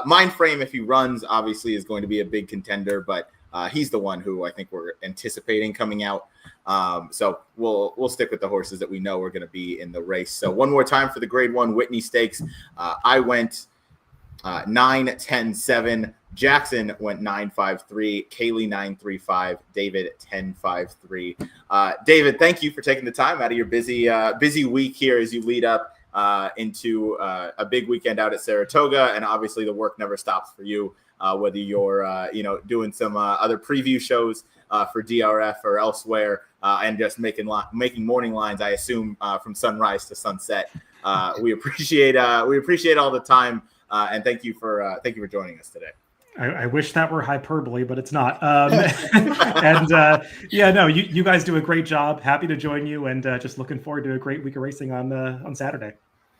Mind Frame, if he runs, obviously is going to be a big contender. But he's the one who I think we're anticipating coming out. So we'll stick with the horses that we know are going to be in the race. So one more time for the Grade 1 Whitney Stakes. I went 9-10-7. Jackson went 9-5-3, Kaylie 9-3-5, David 10-5-3. David, thank you for taking the time out of your busy week here as you lead up into a big weekend out at Saratoga, and obviously the work never stops for you, whether you're doing some other preview shows for DRF or elsewhere, and just making morning lines, I assume, from sunrise to sunset. We appreciate all the time And thank you for joining us today. I wish that were hyperbole, but it's not. You guys do a great job. Happy to join you, and just looking forward to a great week of racing on Saturday.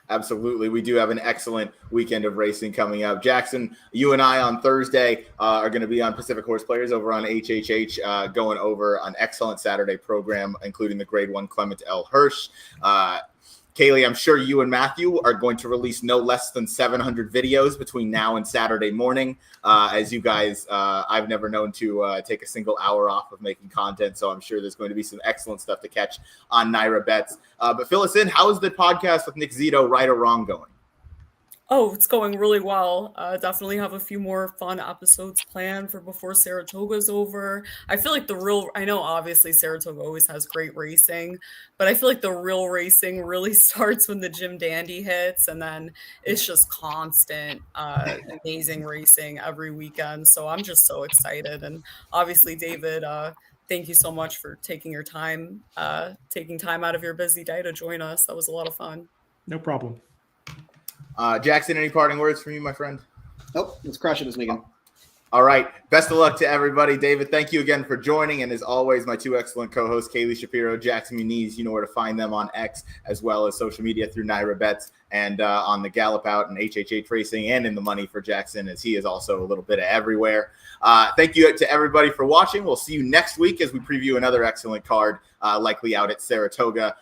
Absolutely. We do have an excellent weekend of racing coming up. Jackson, you and I on Thursday are going to be on Pacific Horse Players over on HHH, going over an excellent Saturday program, including the Grade 1 Clement L. Hirsch. Kaylie, I'm sure you and Matthew are going to release no less than 700 videos between now and Saturday morning. As you guys, I've never known to take a single hour off of making content, so I'm sure there's going to be some excellent stuff to catch on Naira Bets. But fill us in. How is the podcast with Nick Zito, Right or Wrong, going? Oh, it's going really well. Definitely have a few more fun episodes planned for before Saratoga's over. I feel like I know obviously Saratoga always has great racing, but I feel like the real racing really starts when the Jim Dandy hits, and then it's just constant, amazing racing every weekend. So I'm just so excited. And obviously, David, thank you so much for taking time out of your busy day to join us. That was a lot of fun. No problem. Jackson, any parting words from you, my friend? Nope, let's crush it this weekend. All right. Best of luck to everybody. David, thank you again for joining. And as always, my two excellent co-hosts, Kaylie Shapiro, Jackson Muniz, you know where to find them on X, as well as social media through Naira Bets, and on the Gallop Out and HHH Racing, and in the money for Jackson, as he is also a little bit of everywhere. Thank you to everybody for watching. We'll see you next week as we preview another excellent card, likely out at Saratoga.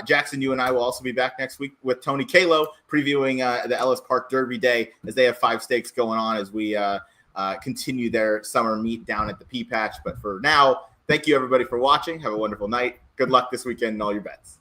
Jackson, you and I will also be back next week with Tony Kalo previewing the Ellis Park Derby Day, as they have 5 stakes going on as we continue their summer meet down at the P Patch. But for now, thank you everybody for watching. Have a wonderful night. Good luck this weekend and all your bets.